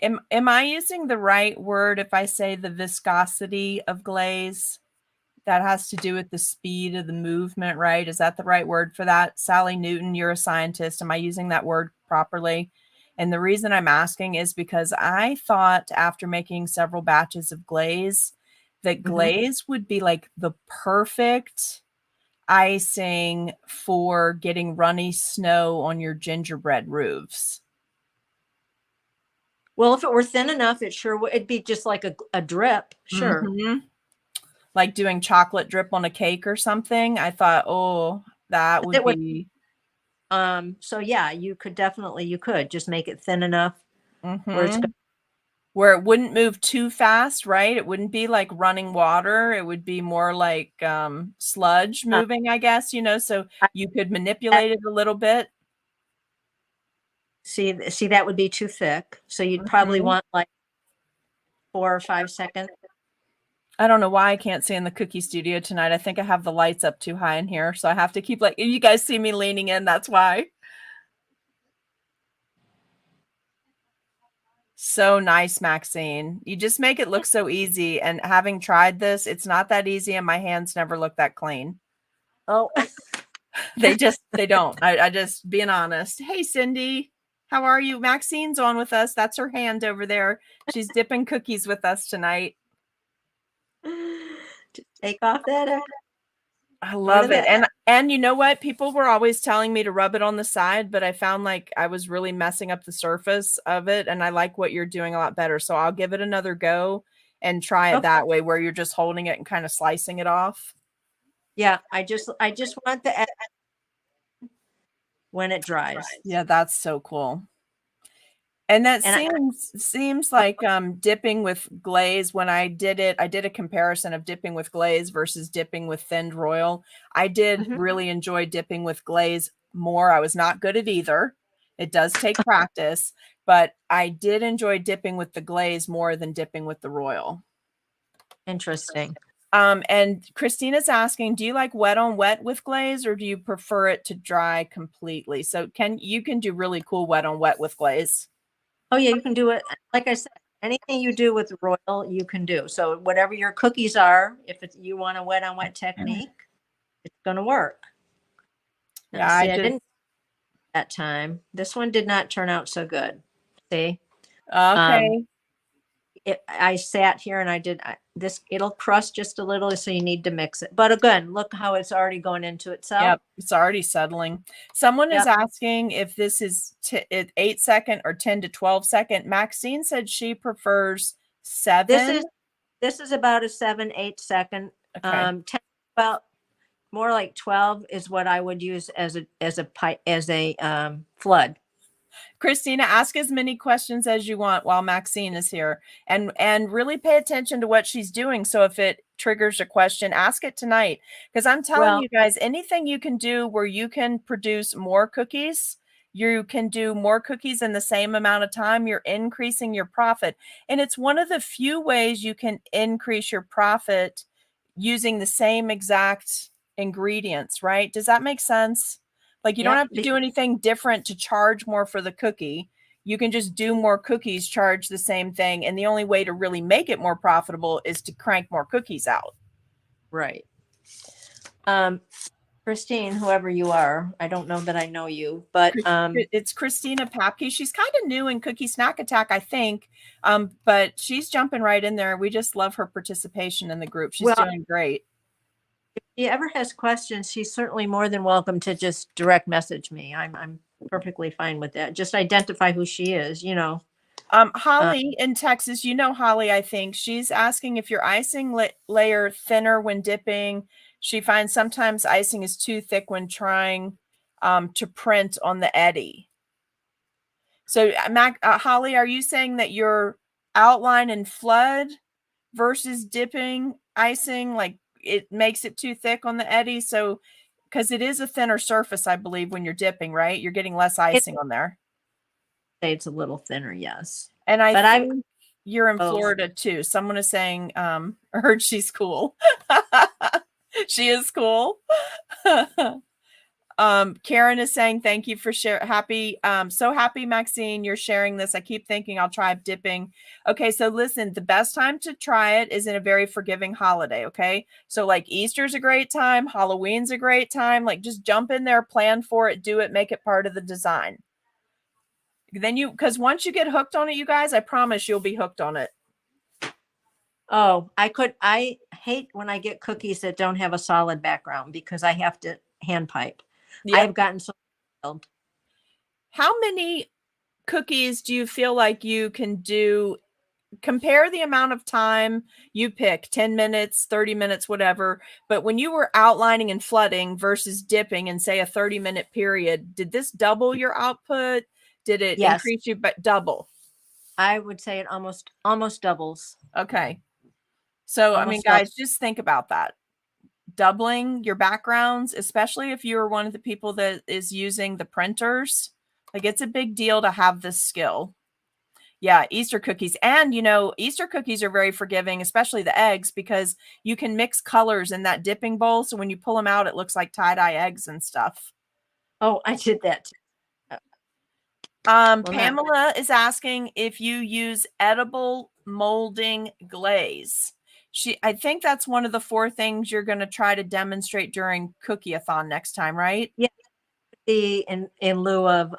Am I using the right word if I say the viscosity of glaze? That has to do with the speed of the movement, right? Is that the right word for that? Sally Newton, you're a scientist. Am I using that word properly? And the reason I'm asking is because I thought after making several batches of glaze that Mhm. glaze would be like the perfect icing for getting runny snow on your gingerbread roofs. Well, if it were thin enough, it sure would. It'd be just like a drip. Sure. Mhm. Like doing chocolate drip on a cake or something. I thought, oh, that would It would. be. So yeah, you could just make it thin enough where it's. Mhm. Where it wouldn't move too fast, right? It wouldn't be like running water. It would be more like sludge Uh, moving, I guess, so I- you could that- manipulate it a little bit. see, that would be too thick. So you'd probably Mhm. want like 4 or 5 seconds. I don't know why I can't see in the cookie studio tonight. I think I have the lights up too high in here, so I have to keep like you guys see me leaning in, that's why. So nice, Maxine. You just make it look so easy, and having tried this, it's not that easy, and my hands never look that clean. Oh, They don't. I just being honest. Hey, Cindy, how are you? Maxine's on with us. That's her hand over there. She's dipping cookies with us tonight. just take off that. I Go to love it. that. And you know what? People were always telling me to rub it on the side, but I found like I was really messing up the surface of it, and I like what you're doing a lot better. So I'll give it another go and try it Okay. that way where you're just holding it and kind of slicing it off. Yeah, I just want the edge when it dries. Yeah, that's so cool. And that And seems like, dipping with glaze when I did a comparison of dipping with glaze versus dipping with thinned royal. I did Mhm. really enjoy dipping with glaze more. I was not good at either. It does take practice, but I did enjoy dipping with the glaze more than dipping with the royal. Interesting. And Christina's asking, do you like wet on wet with glaze or do you prefer it to dry completely? So you can do really cool wet on wet with glaze. Oh yeah, you can do it. Like I said, anything you do with royal, you can do. So whatever your cookies are, if it's you want a wet on wet technique, it's going to work. Now, Yeah, I see, I just didn't that time. This one did not turn out so good. See, um, okay. I sat here and this. It'll crust just a little, so you need to mix it. But again, look how it's already going into itself. Yep, it's already settling. Someone is Yep. asking if this is 8 second or 10 to 12 second. Maxine said she prefers This 7. is this is about a 7, 8 second. Okay. 10, about more like 12 is what I would use as a flood. Christina, ask as many questions as you want while Maxine is here, and really pay attention to what she's doing. So if it triggers a question, ask it tonight. Because I'm telling Well, you guys, anything you can do where you can produce more cookies, you can do more cookies in the same amount of time, you're increasing your profit. And it's one of the few ways you can increase your profit using the same exact ingredients, right? Does that make sense? Like, you don't yep. have to do anything different to charge more for the cookie. You can just do more cookies, charge the same thing, and the only way to really make it more profitable is to crank more cookies out. Right. Um, Christine, whoever you are, I don't know that I know you, but It's Christina Papke. She's kind of new in Cookie Snack Attack, I think, but she's jumping right in there. We just love her participation in the group. She's well, doing great. if she ever has questions, she's certainly more than welcome to just direct message me. I'm perfectly fine with that. Just identify who she is, you know. Holly in Texas, you know Holly, I think. She's asking if your icing layer thinner when dipping. She finds sometimes icing is too thick when trying to print on the eddy. So, Holly, are you saying that your outline and flood versus dipping icing, like it makes it too thick on the eddy? So, because it is a thinner surface, I believe, when you're dipping, right? You're getting less icing on there. It's a little thinner, yes. And I But think you're in both. Florida too. Someone is saying, I heard she's cool. She is cool. Karen is saying thank you for sharing. So happy, Maxine, you're sharing this. I keep thinking I'll try dipping. Okay, so listen, the best time to try it is in a very forgiving holiday. Okay, so like Easter's a great time, Halloween's a great time. Like just jump in there, plan for it, do it, make it part of the design. Then because once you get hooked on it, you guys, I promise you'll be hooked on it. Oh, I hate when I get cookies that don't have a solid background because I have to hand pipe. Yep. I've gotten so filled. How many cookies do you feel like you can do? Compare the amount of time you pick, 10 minutes, 30 minutes, whatever. But when you were outlining and flooding versus dipping in, say, a 30-minute period, did this double your output? Did it increase you, but double? I would say it almost doubles. Okay. So, I mean, guys, just think about that. Doubling your backgrounds, especially if you're one of the people that is using the printers, like it's a big deal to have this skill. Yeah, Easter cookies. And, Easter cookies are very forgiving, especially the eggs, because you can mix colors in that dipping bowl. So when you pull them out, it looks like tie-dye eggs and stuff. Oh, I did that too. Pamela is asking if you use edible molding glaze. I think that's one of the 4 things you're going to try to demonstrate during Cookie-a-thon next time, right? Yeah, in lieu of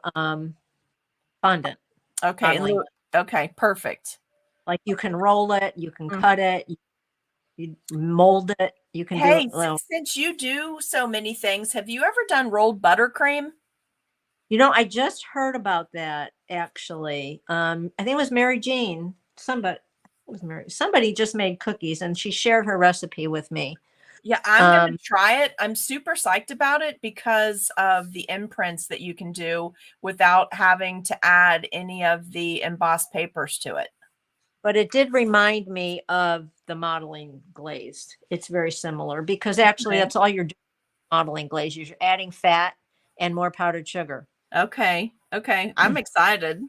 fondant. Okay, okay, perfect. Like you can roll it, you can cut it, you mold it, you can do it. Since you do so many things, have you ever done rolled buttercream? I just heard about that actually. I think it was Mary Jean. Somebody just made cookies and she shared her recipe with me. Yeah, I'm going to try it. I'm super psyched about it because of the imprints that you can do without having to add any of the embossed papers to it. But it did remind me of the modeling glaze. It's very similar because actually that's all you're doing, modeling glaze. You're adding fat and more powdered sugar. Okay. I'm excited.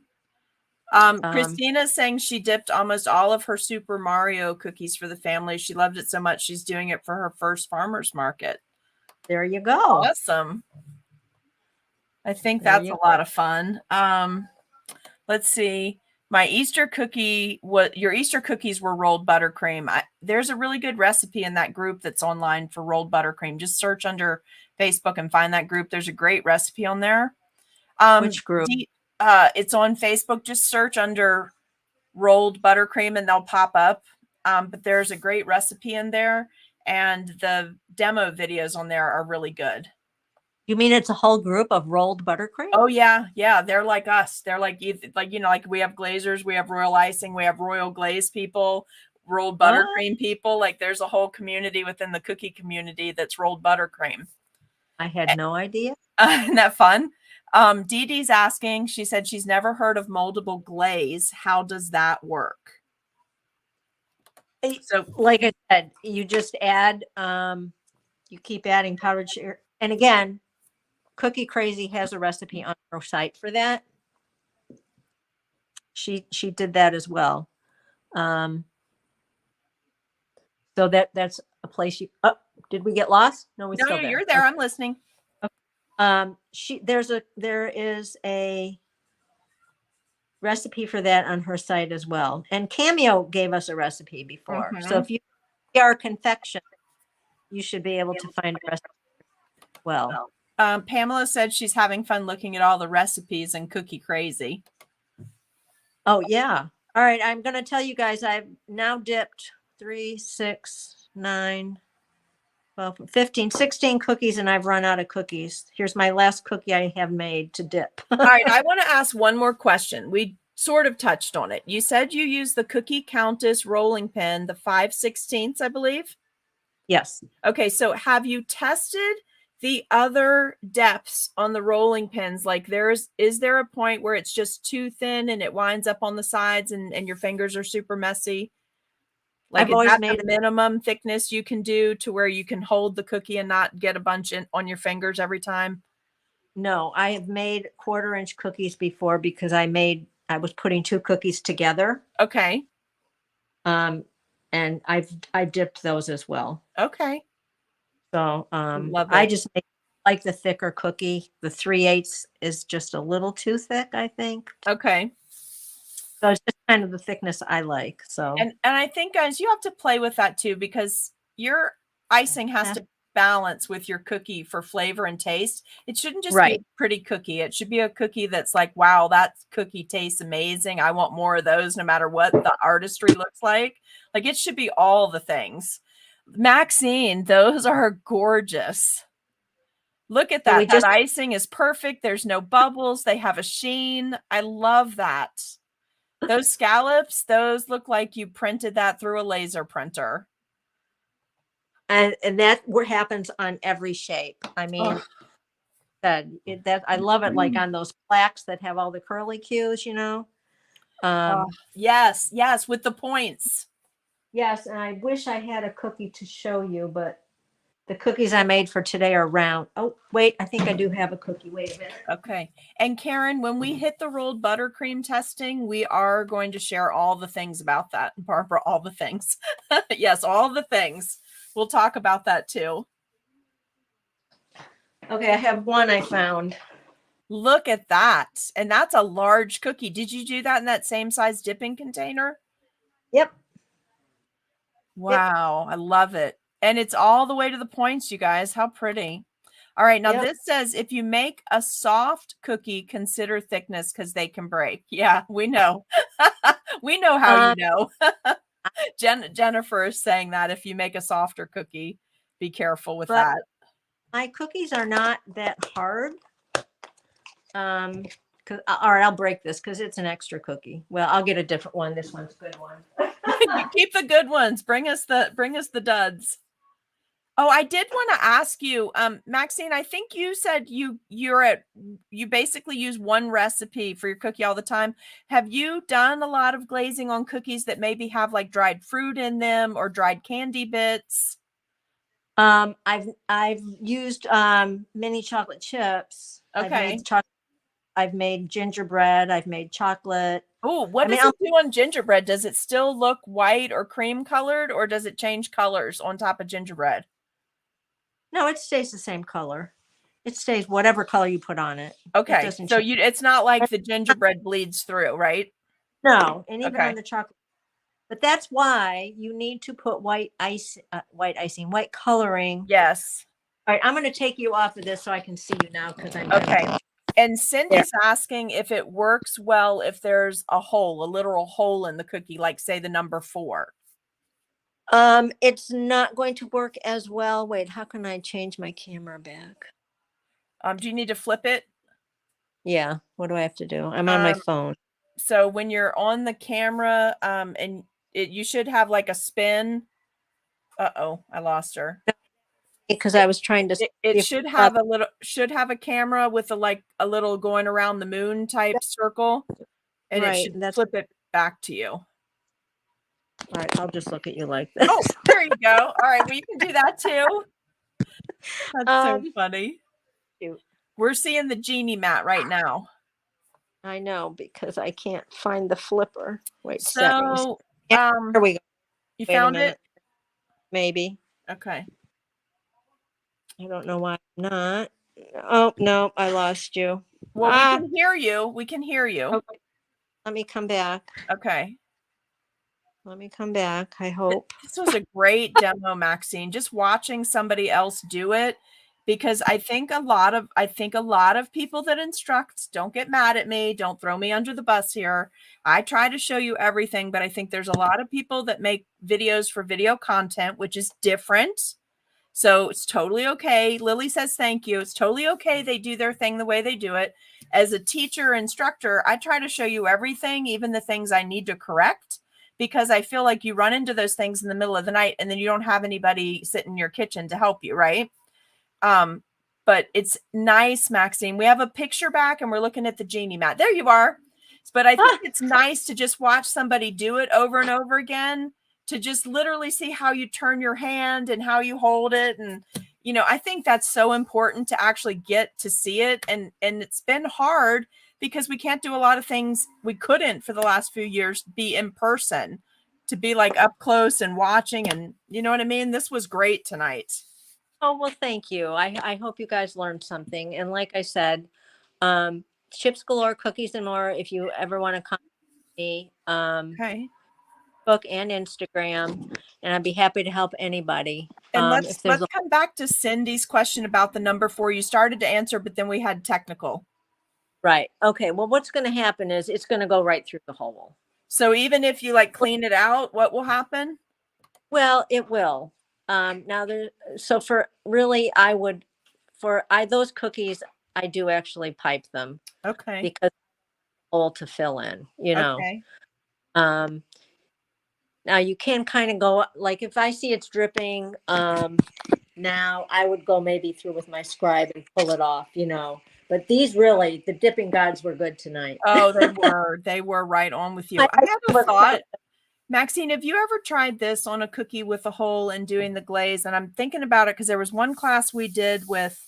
Christina's saying she dipped almost all of her Super Mario cookies for the family. She loved it so much she's doing it for her first farmer's market. There you go. Awesome. I think that's a lot of fun. Let's see. My Easter cookie, your Easter cookies were rolled buttercream. There's a really good recipe in that group that's online for rolled buttercream. Just search under Facebook and find that group. There's a great recipe on there. Which group? It's on Facebook. Just search under rolled buttercream and they'll pop up. But there's a great recipe in there and the demo videos on there are really good. You mean it's a whole group of rolled buttercream? Oh yeah. They're like us. They're like like we have glazers, we have royal icing, we have royal glaze people, rolled buttercream people. Like there's a whole community within the cookie community that's rolled buttercream. I had no idea. Isn't that fun? Dee Dee's asking. She said she's never heard of moldable glaze. How does that work? So, like I said, you just add. You keep adding powdered sugar, and again. Cookie Crazy has a recipe on her site for that. She did that as well. So that's a place you. Oh, did we get lost? No, no, you're there. I'm listening. Okay. There is a recipe for that on her site as well, and Cameo gave us a recipe before. So if you are confection, you should be able to find a recipe. well. Well, Pamela said she's having fun looking at all the recipes and Cookie Crazy. Oh, yeah. All right. I'm going to tell you guys, I've now dipped 3, 6, 9, 12, 15, 16 cookies, and I've run out of cookies. Here's my last cookie I have made to dip. All right. I want to ask one more question. We sort of touched on it. You said you use the Cookie Countess rolling pin, the 5/16, I believe. Yes. Okay. So have you tested the other depths on the rolling pins? Like is there a point where it's just too thin and it winds up on the sides and your fingers are super messy? Like, I've is always that made the it. minimum thickness you can do to where you can hold the cookie and not get a bunch on your fingers every time? No, I have made 1/4-inch cookies before because I was putting 2 cookies together. Okay. And I dipped those as well. Okay. So, Love I it. just like the thicker cookie. The 3/8 is just a little too thick, I think. Okay. So it's just kind of the thickness I like. So, And I think, guys, you have to play with that too, because your icing has to balance with your cookie for flavor and taste. It shouldn't just be a right. pretty cookie. It should be a cookie that's like, wow, that cookie tastes amazing. I want more of those no matter what the artistry looks like. Like, it should be all the things. Maxine, those are gorgeous. Look at So we that. That just, icing is perfect. There's no bubbles. They have a sheen. I love that. Those scallops, those look like you printed that through a laser printer. and that what happens on every shape. I mean, that I love it, like on those plaques that have all the curly cues, Yes, yes, with the points. Yes, and I wish I had a cookie to show you, but the cookies I made for today are round. Oh, wait, I think I do have a cookie. Wait a minute. Okay. And Karen, when we hit the rolled buttercream testing, we are going to share all the things about that. Barbara, all the things. Yes, all the things. We'll talk about that too. Okay, I have one I found. Look at that. And that's a large cookie. Did you do that in that same size dipping container? Yep. Wow, I love it. And it's all the way to the points, you guys. How pretty. All right, now Yep. this says if you make a soft cookie, consider thickness because they can break. Yeah, we know. We know how you know. Jennifer is saying that if you make a softer cookie, be careful with that. My cookies are not that hard. All right, I'll break this because it's an extra cookie. Well, I'll get a different one. This one's a good one. You keep the good ones. Bring us the duds. Oh, I did want to ask you, Maxine, I think you said you basically use one recipe for your cookie all the time. Have you done a lot of glazing on cookies that maybe have like dried fruit in them or dried candy bits? I've used mini chocolate chips. Okay. I've made gingerbread. I've made chocolate. Oh, what does it do on gingerbread? Does it still look white or cream colored, or does it change colors on top of gingerbread? No, it stays the same color. It stays whatever color you put on it. Okay. It doesn't So change. it's not like the gingerbread bleeds through, right? No, and even Okay. on the chocolate. But that's why you need to put white coloring. Yes. All right, I'm going to take you off of this so I can see you now because I'm okay. And Cindy's asking if it works well if there's a literal hole in the cookie, like say the number 4. It's not going to work as well. Wait, how can I change my camera back? Do you need to flip it? Yeah. What do I have to do? I'm on my phone. So when you're on the camera, and you should have like a spin. Uh-oh, I lost her. Because I was trying to. It should have a camera with a little going around the moon type circle, and it should flip it back to you. All right, I'll just look at you like this. Oh, there you go. All right, well, you can do that too. That's so funny. Cute. We're seeing the genie mat right now. I know because I can't find the flipper. Wait, so here we go. You found it? Maybe. Okay. I don't know why I'm not. Oh no, I lost you. Well, we can hear you. We can hear you. Okay. Let me come back. Okay. Let me come back. I hope. This was a great demo, Maxine. Just watching somebody else do it because I think a lot of people that instruct, don't get mad at me, don't throw me under the bus here. I try to show you everything, but I think there's a lot of people that make videos for video content, which is different. So it's totally okay. Lily says thank you. It's totally okay. They do their thing the way they do it. As a teacher, instructor, I try to show you everything, even the things I need to correct, because I feel like you run into those things in the middle of the night and then you don't have anybody sit in your kitchen to help you, right? But it's nice, Maxine. We have a picture back and we're looking at the genie mat. There you are. But I think it's nice to just watch somebody do it over and over again, to just literally see how you turn your hand and how you hold it. And, you know, I think that's so important to actually get to see it. And it's been hard because we can't do a lot of things we couldn't for the last few years be in person, to be like up close and watching. And you know what I mean? This was great tonight. Oh, well, thank you. I hope you guys learned something. And like I said, Chips Galore, Cookies and More, if you ever want to contact me, Okay. Facebook and Instagram, and I'd be happy to help anybody. And If let's there's a, come back to Cindy's question about the number 4. You started to answer, but then we had technical. right. Okay. Well, what's going to happen is it's going to go right through the hole. So even if you like clean it out, what will happen? Well, it will. Now so for really, those cookies, I do actually pipe them. Okay. Because hole to fill in, you know. Okay. Now you can kind of go, like if I see it's dripping, now I would go maybe through with my scribe and pull it off, you know. But these really, the dipping gods were good tonight. Oh, they were right on with you. I have a thought. Maxine, have you ever tried this on a cookie with a hole and doing the glaze? And I'm thinking about it because there was one class we did with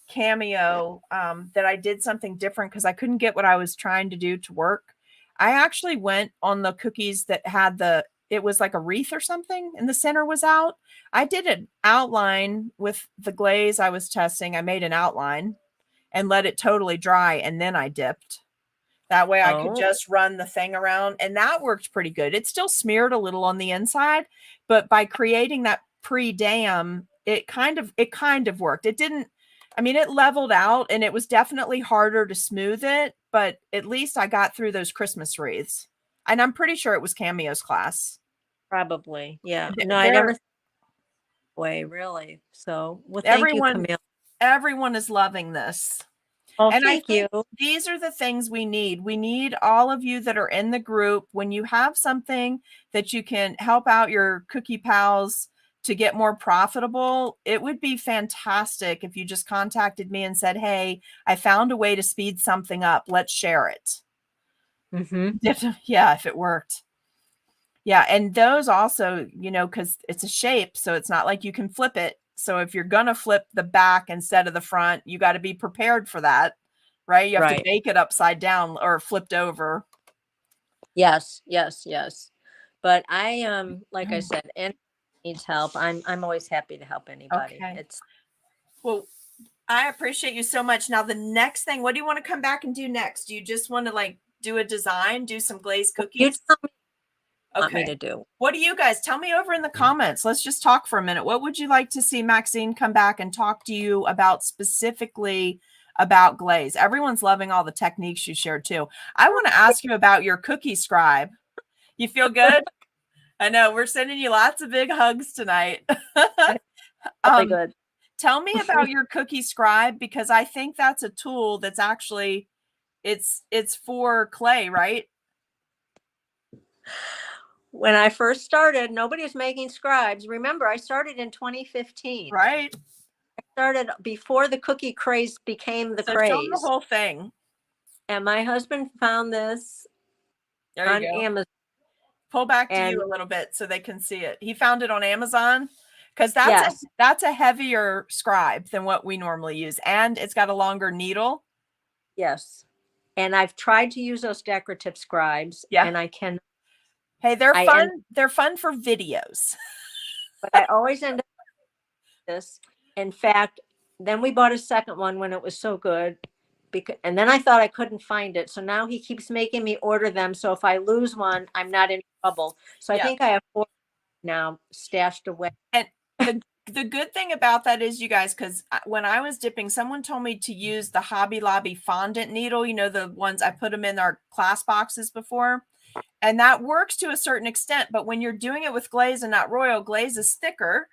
Cameo that I did something different because I couldn't get what I was trying to do to work. I actually went on the cookies that had it was like a wreath or something and the center was out. I did an outline with the glaze I was testing. I made an outline and let it totally dry, and then I dipped. That way I could just run the thing around, and that worked pretty good. It still smeared a little on the inside, but by creating that pre-dam, it kind of worked. It didn't, I mean, it leveled out and it was definitely harder to smooth it, but at least I got through those Christmas wreaths. And I'm pretty sure it was Cameo's class. Probably. Yeah. No, I never way really. So, well, thank you, Camille. Everyone is loving this. Oh, and thank you. These are the things we need. We need all of you that are in the group. When you have something that you can help out your cookie pals to get more profitable, it would be fantastic if you just contacted me and said, hey, I found a way to speed something up. Let's share it. Yeah, if it worked. Yeah, and those also, you know, because it's a shape, so it's not like you can flip it. So if you're going to flip the back instead of the front, you got to be prepared for that, right? You have to bake it upside down or flipped over. Yes, yes, yes. But I like I said, and needs help. I'm always happy to help anybody. Okay. Well, I appreciate you so much. Now the next thing, what do you want to come back and do next? Do you just want to like do a design, do some glazed cookies? You tell me what you want me to do. What do you guys tell me over in the comments? Let's just talk for a minute. What would you like to see Maxine come back and talk to you about specifically about glaze? Everyone's loving all the techniques you shared too. I want to ask you about your cookie scribe. You feel good? I know we're sending you lots of big hugs tonight. Good. Tell me about your cookie scribe, because I think that's a tool that's actually it's for clay, right? When I first started, nobody was making scribes. Remember, I started in 2015. Right. I started before the cookie craze became the craze. Show the whole thing. And my husband found this on Amazon. Pull back to you a little bit so they can see it. He found it on Amazon because that's a heavier scribe than what we normally use, and it's got a longer needle. Yes, and I've tried to use those decorative scribes, and I can. Hey, they're fun. They're fun for videos. But I always end up with this. In fact, then we bought a second one when it was so good. And then I thought I couldn't find it. So now he keeps making me order them. So if I lose one, I'm not in trouble. So I think I have 4 now stashed away. And the good thing about that is, you guys, because when I was dipping, someone told me to use the Hobby Lobby fondant needle, you know, the ones I put them in our class boxes before. And that works to a certain extent. But when you're doing it with glaze and not royal, glaze is thicker,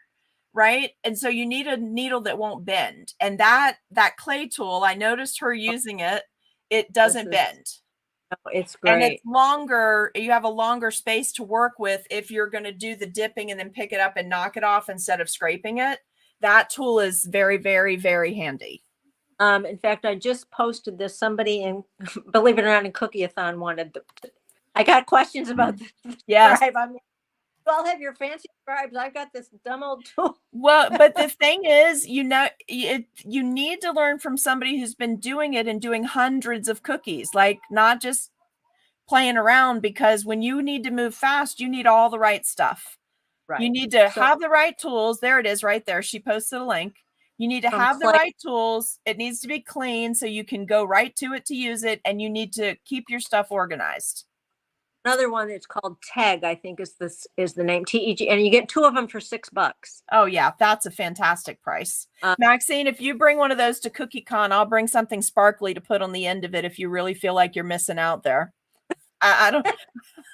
right? And so you need a needle that won't bend. And that clay tool, I noticed her using it, it doesn't bend. It's And great. it's longer, you have a longer space to work with if you're going to do the dipping and then pick it up and knock it off instead of scraping it. That tool is very, very, very handy. In fact, I just posted this. Somebody in, believe it or not, in Cookie-a-thon wanted I got questions about the Yes. scribe. I mean, you all have your fancy scribes. I've got this dumb old tool. Well, but the thing is, you know, you need to learn from somebody who's been doing it and doing hundreds of cookies, like not just playing around, because when you need to move fast, you need all the right stuff. Right. You need to have the right tools. There it is right there. She posted a link. You need to have the right tools. It needs to be clean so you can go right to it to use it. And you need to keep your stuff organized. Another one that's called Tag, I think is the name, TEG, and you get 2 of them for $6. Oh yeah, that's a fantastic price. Maxine, if you bring one of those to CookieCon, I'll bring something sparkly to put on the end of it if you really feel like you're missing out there. I don't.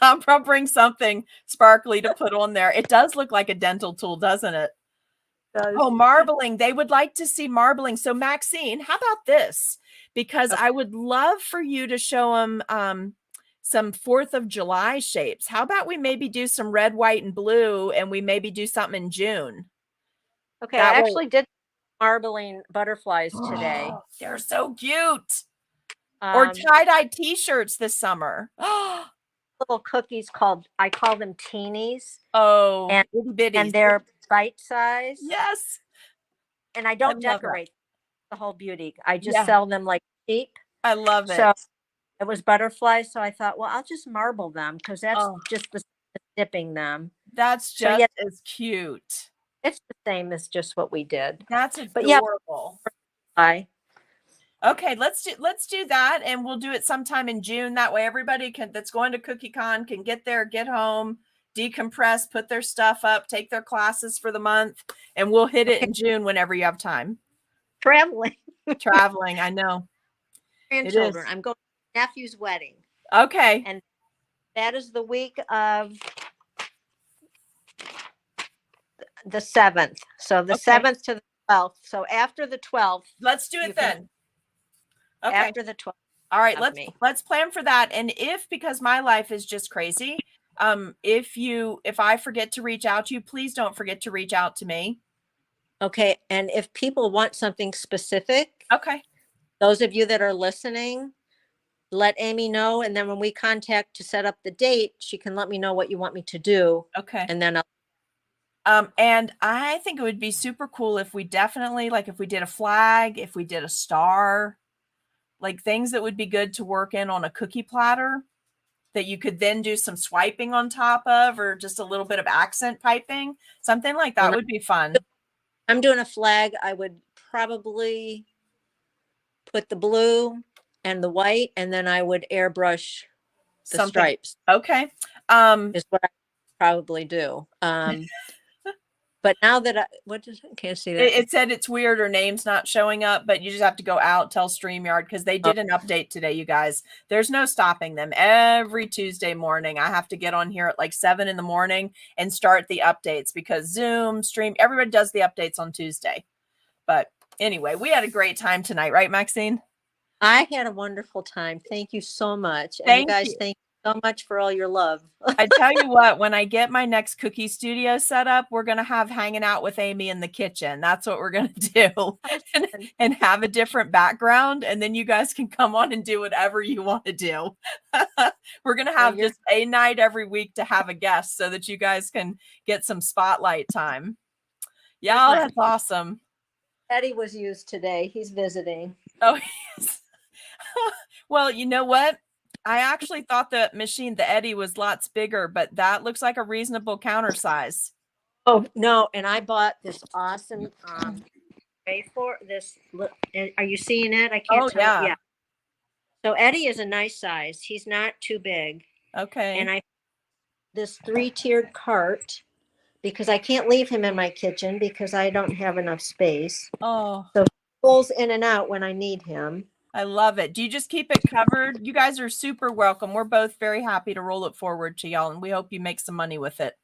I'll probably bring something sparkly to put on there. It does look like a dental tool, doesn't it? Oh, marbling. They would like to see marbling. So Maxine, how about this? Because I would love for you to show them some 4th of July shapes. How about we maybe do some red, white, and blue, and we maybe do something in June? Okay, I actually did marbling butterflies today. They're so cute. Or tie-dye t-shirts this summer. Little cookies I call them teenies. Oh, and they're bite size. Yes. And I don't decorate the whole beauty. I just sell them like cheap. I love it. So it was butterflies. So I thought, well, I'll just marble them because that's just the dipping them. That's just as cute. It's the same as just what we did. That's adorable. Bye. Okay, let's do that, and we'll do it sometime in June. That way everybody that's going to CookieCon can get there, get home, decompress, put their stuff up, take their classes for the month, and we'll hit it in June whenever you have time. Traveling, I know. Grandchildren. I'm going to my nephew's wedding. Okay. And that is the week of the 7th. So the 7th to the 12th. So after the 12th. Let's do it then. Okay. After the 12th. All right, let's plan for that. And because my life is just crazy, if I forget to reach out to you, please don't forget to reach out to me. Okay. And if people want something specific, okay, those of you that are listening, let Amy know. And then when we contact to set up the date, she can let me know what you want me to do. Okay. And then and I think it would be super cool if we definitely, like, if we did a flag, if we did a star, like things that would be good to work in on a cookie platter that you could then do some swiping on top of, or just a little bit of accent piping. Something like that would be fun. I'm doing a flag. I would probably put the blue and the white, and then I would airbrush the stripes. Okay. Is what I probably do. But now that can't see that. It said it's weird or names not showing up, but you just have to go out, tell StreamYard, because they did an update today, you guys. There's no stopping them. Every Tuesday morning, I have to get on here at like 7 in the morning and start the updates, because Zoom, Stream, everybody does the updates on Tuesday. But anyway, we had a great time tonight, right, Maxine? I had a wonderful time. Thank you so much. And you guys, thank you so much for all your love. I tell you what, when I get my next cookie studio set up, we're going to have hanging out with Amy in the kitchen. That's what we're going to do. and have a different background. And then you guys can come on and do whatever you want to do. We're going to have just a night every week to have a guest so that you guys can get some spotlight time. Yeah, that's awesome. Eddie was used today. He's visiting. Oh, yes. Well, you know what? I actually thought the machine, the Eddie, was lots bigger, but that looks like a reasonable counter size. Oh, no. And I bought this awesome tray for this. Are you seeing it? I can't tell. Yeah. So Eddie is a nice size. He's not too big. Okay. And this 3-tiered cart because I can't leave him in my kitchen because I don't have enough space. Oh, So he pulls in and out when I need him. I love it. Do you just keep it covered? You guys are super welcome. We're both very happy to roll it forward to y'all, and we hope you make some money with it.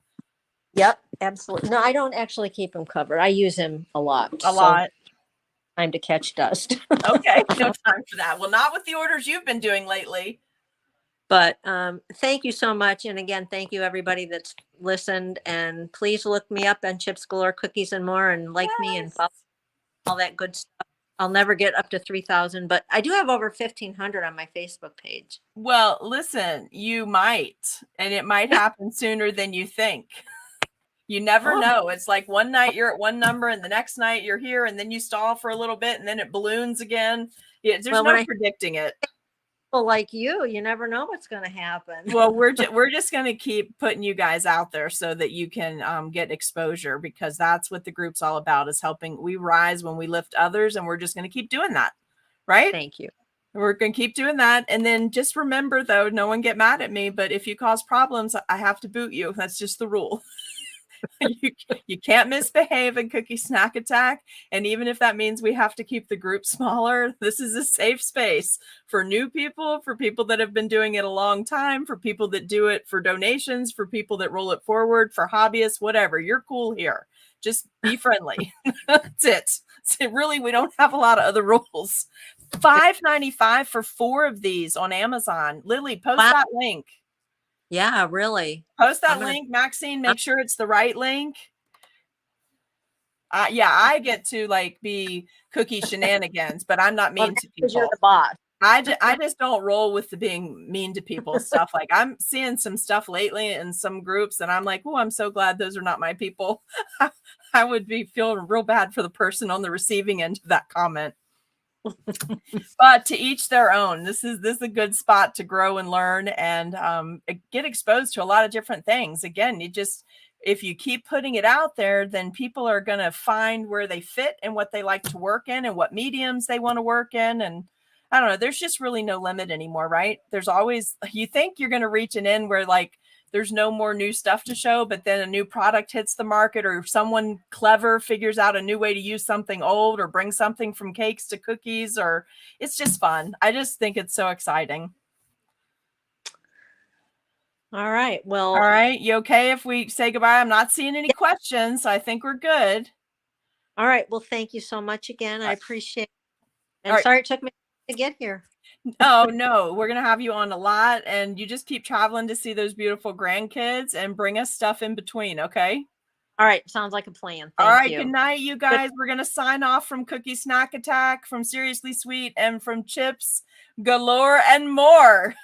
Yep, absolutely. No, I don't actually keep him covered. I use him a lot. A lot. Time to catch dust. Okay, no time for that. Well, not with the orders you've been doing lately. But thank you so much. And again, thank you everybody that's listened. And please look me up on Chips Galore Cookies and More and like me and follow all that good stuff. I'll never get up to 3,000, but I do have over 1,500 on my Facebook page. Well, listen, you might, and it might happen sooner than you think. You never know. It's like one night you're at one number and the next night you're here and then you stall for a little bit and then it balloons again. Yeah, there's no predicting it. Well, like you never know what's going to happen. Well, we're just going to keep putting you guys out there so that you can get exposure, because that's what the group's all about, is helping. We rise when we lift others, and we're just going to keep doing that. Right? Thank you. We're going to keep doing that. And then just remember, though, no one get mad at me, but if you cause problems, I have to boot you. That's just the rule. You can't misbehave in Cookie Snack Attack. And even if that means we have to keep the group smaller, this is a safe space for new people, for people that have been doing it a long time, for people that do it for donations, for people that roll it forward, for hobbyists, whatever. You're cool here. Just be friendly. That's it. So really, we don't have a lot of other rules. $5.95 for 4 of these on Amazon. Lily, post that link. Yeah, really. Post that link, Maxine. Make sure it's the right link. Yeah, I get to like be cookie shenanigans, but I'm not mean to people. You're the boss. I just don't roll with the being mean to people stuff. Like, I'm seeing some stuff lately in some groups, and I'm like, oh, I'm so glad those are not my people. I would be feeling real bad for the person on the receiving end of that comment. But to each their own. This is a good spot to grow and learn and get exposed to a lot of different things. Again, if you keep putting it out there, then people are going to find where they fit and what they like to work in and what mediums they want to work in. And I don't know, there's just really no limit anymore, right? There's always, you think you're going to reach an end where like there's no more new stuff to show, but then a new product hits the market, or someone clever figures out a new way to use something old, or bring something from cakes to cookies, or it's just fun. I just think it's so exciting. All right. Well, all right. You okay if we say goodbye? I'm not seeing any questions, so I think we're good. All right. Well, thank you so much again. I appreciate it. And sorry it took me to get here. Oh, no, we're going to have you on a lot, and you just keep traveling to see those beautiful grandkids and bring us stuff in between. Okay. All right. Sounds like a plan. All right. Good night, you guys. We're going to sign off from Cookie Snack Attack, from Seriously Sweet, and from Chips Galore and More.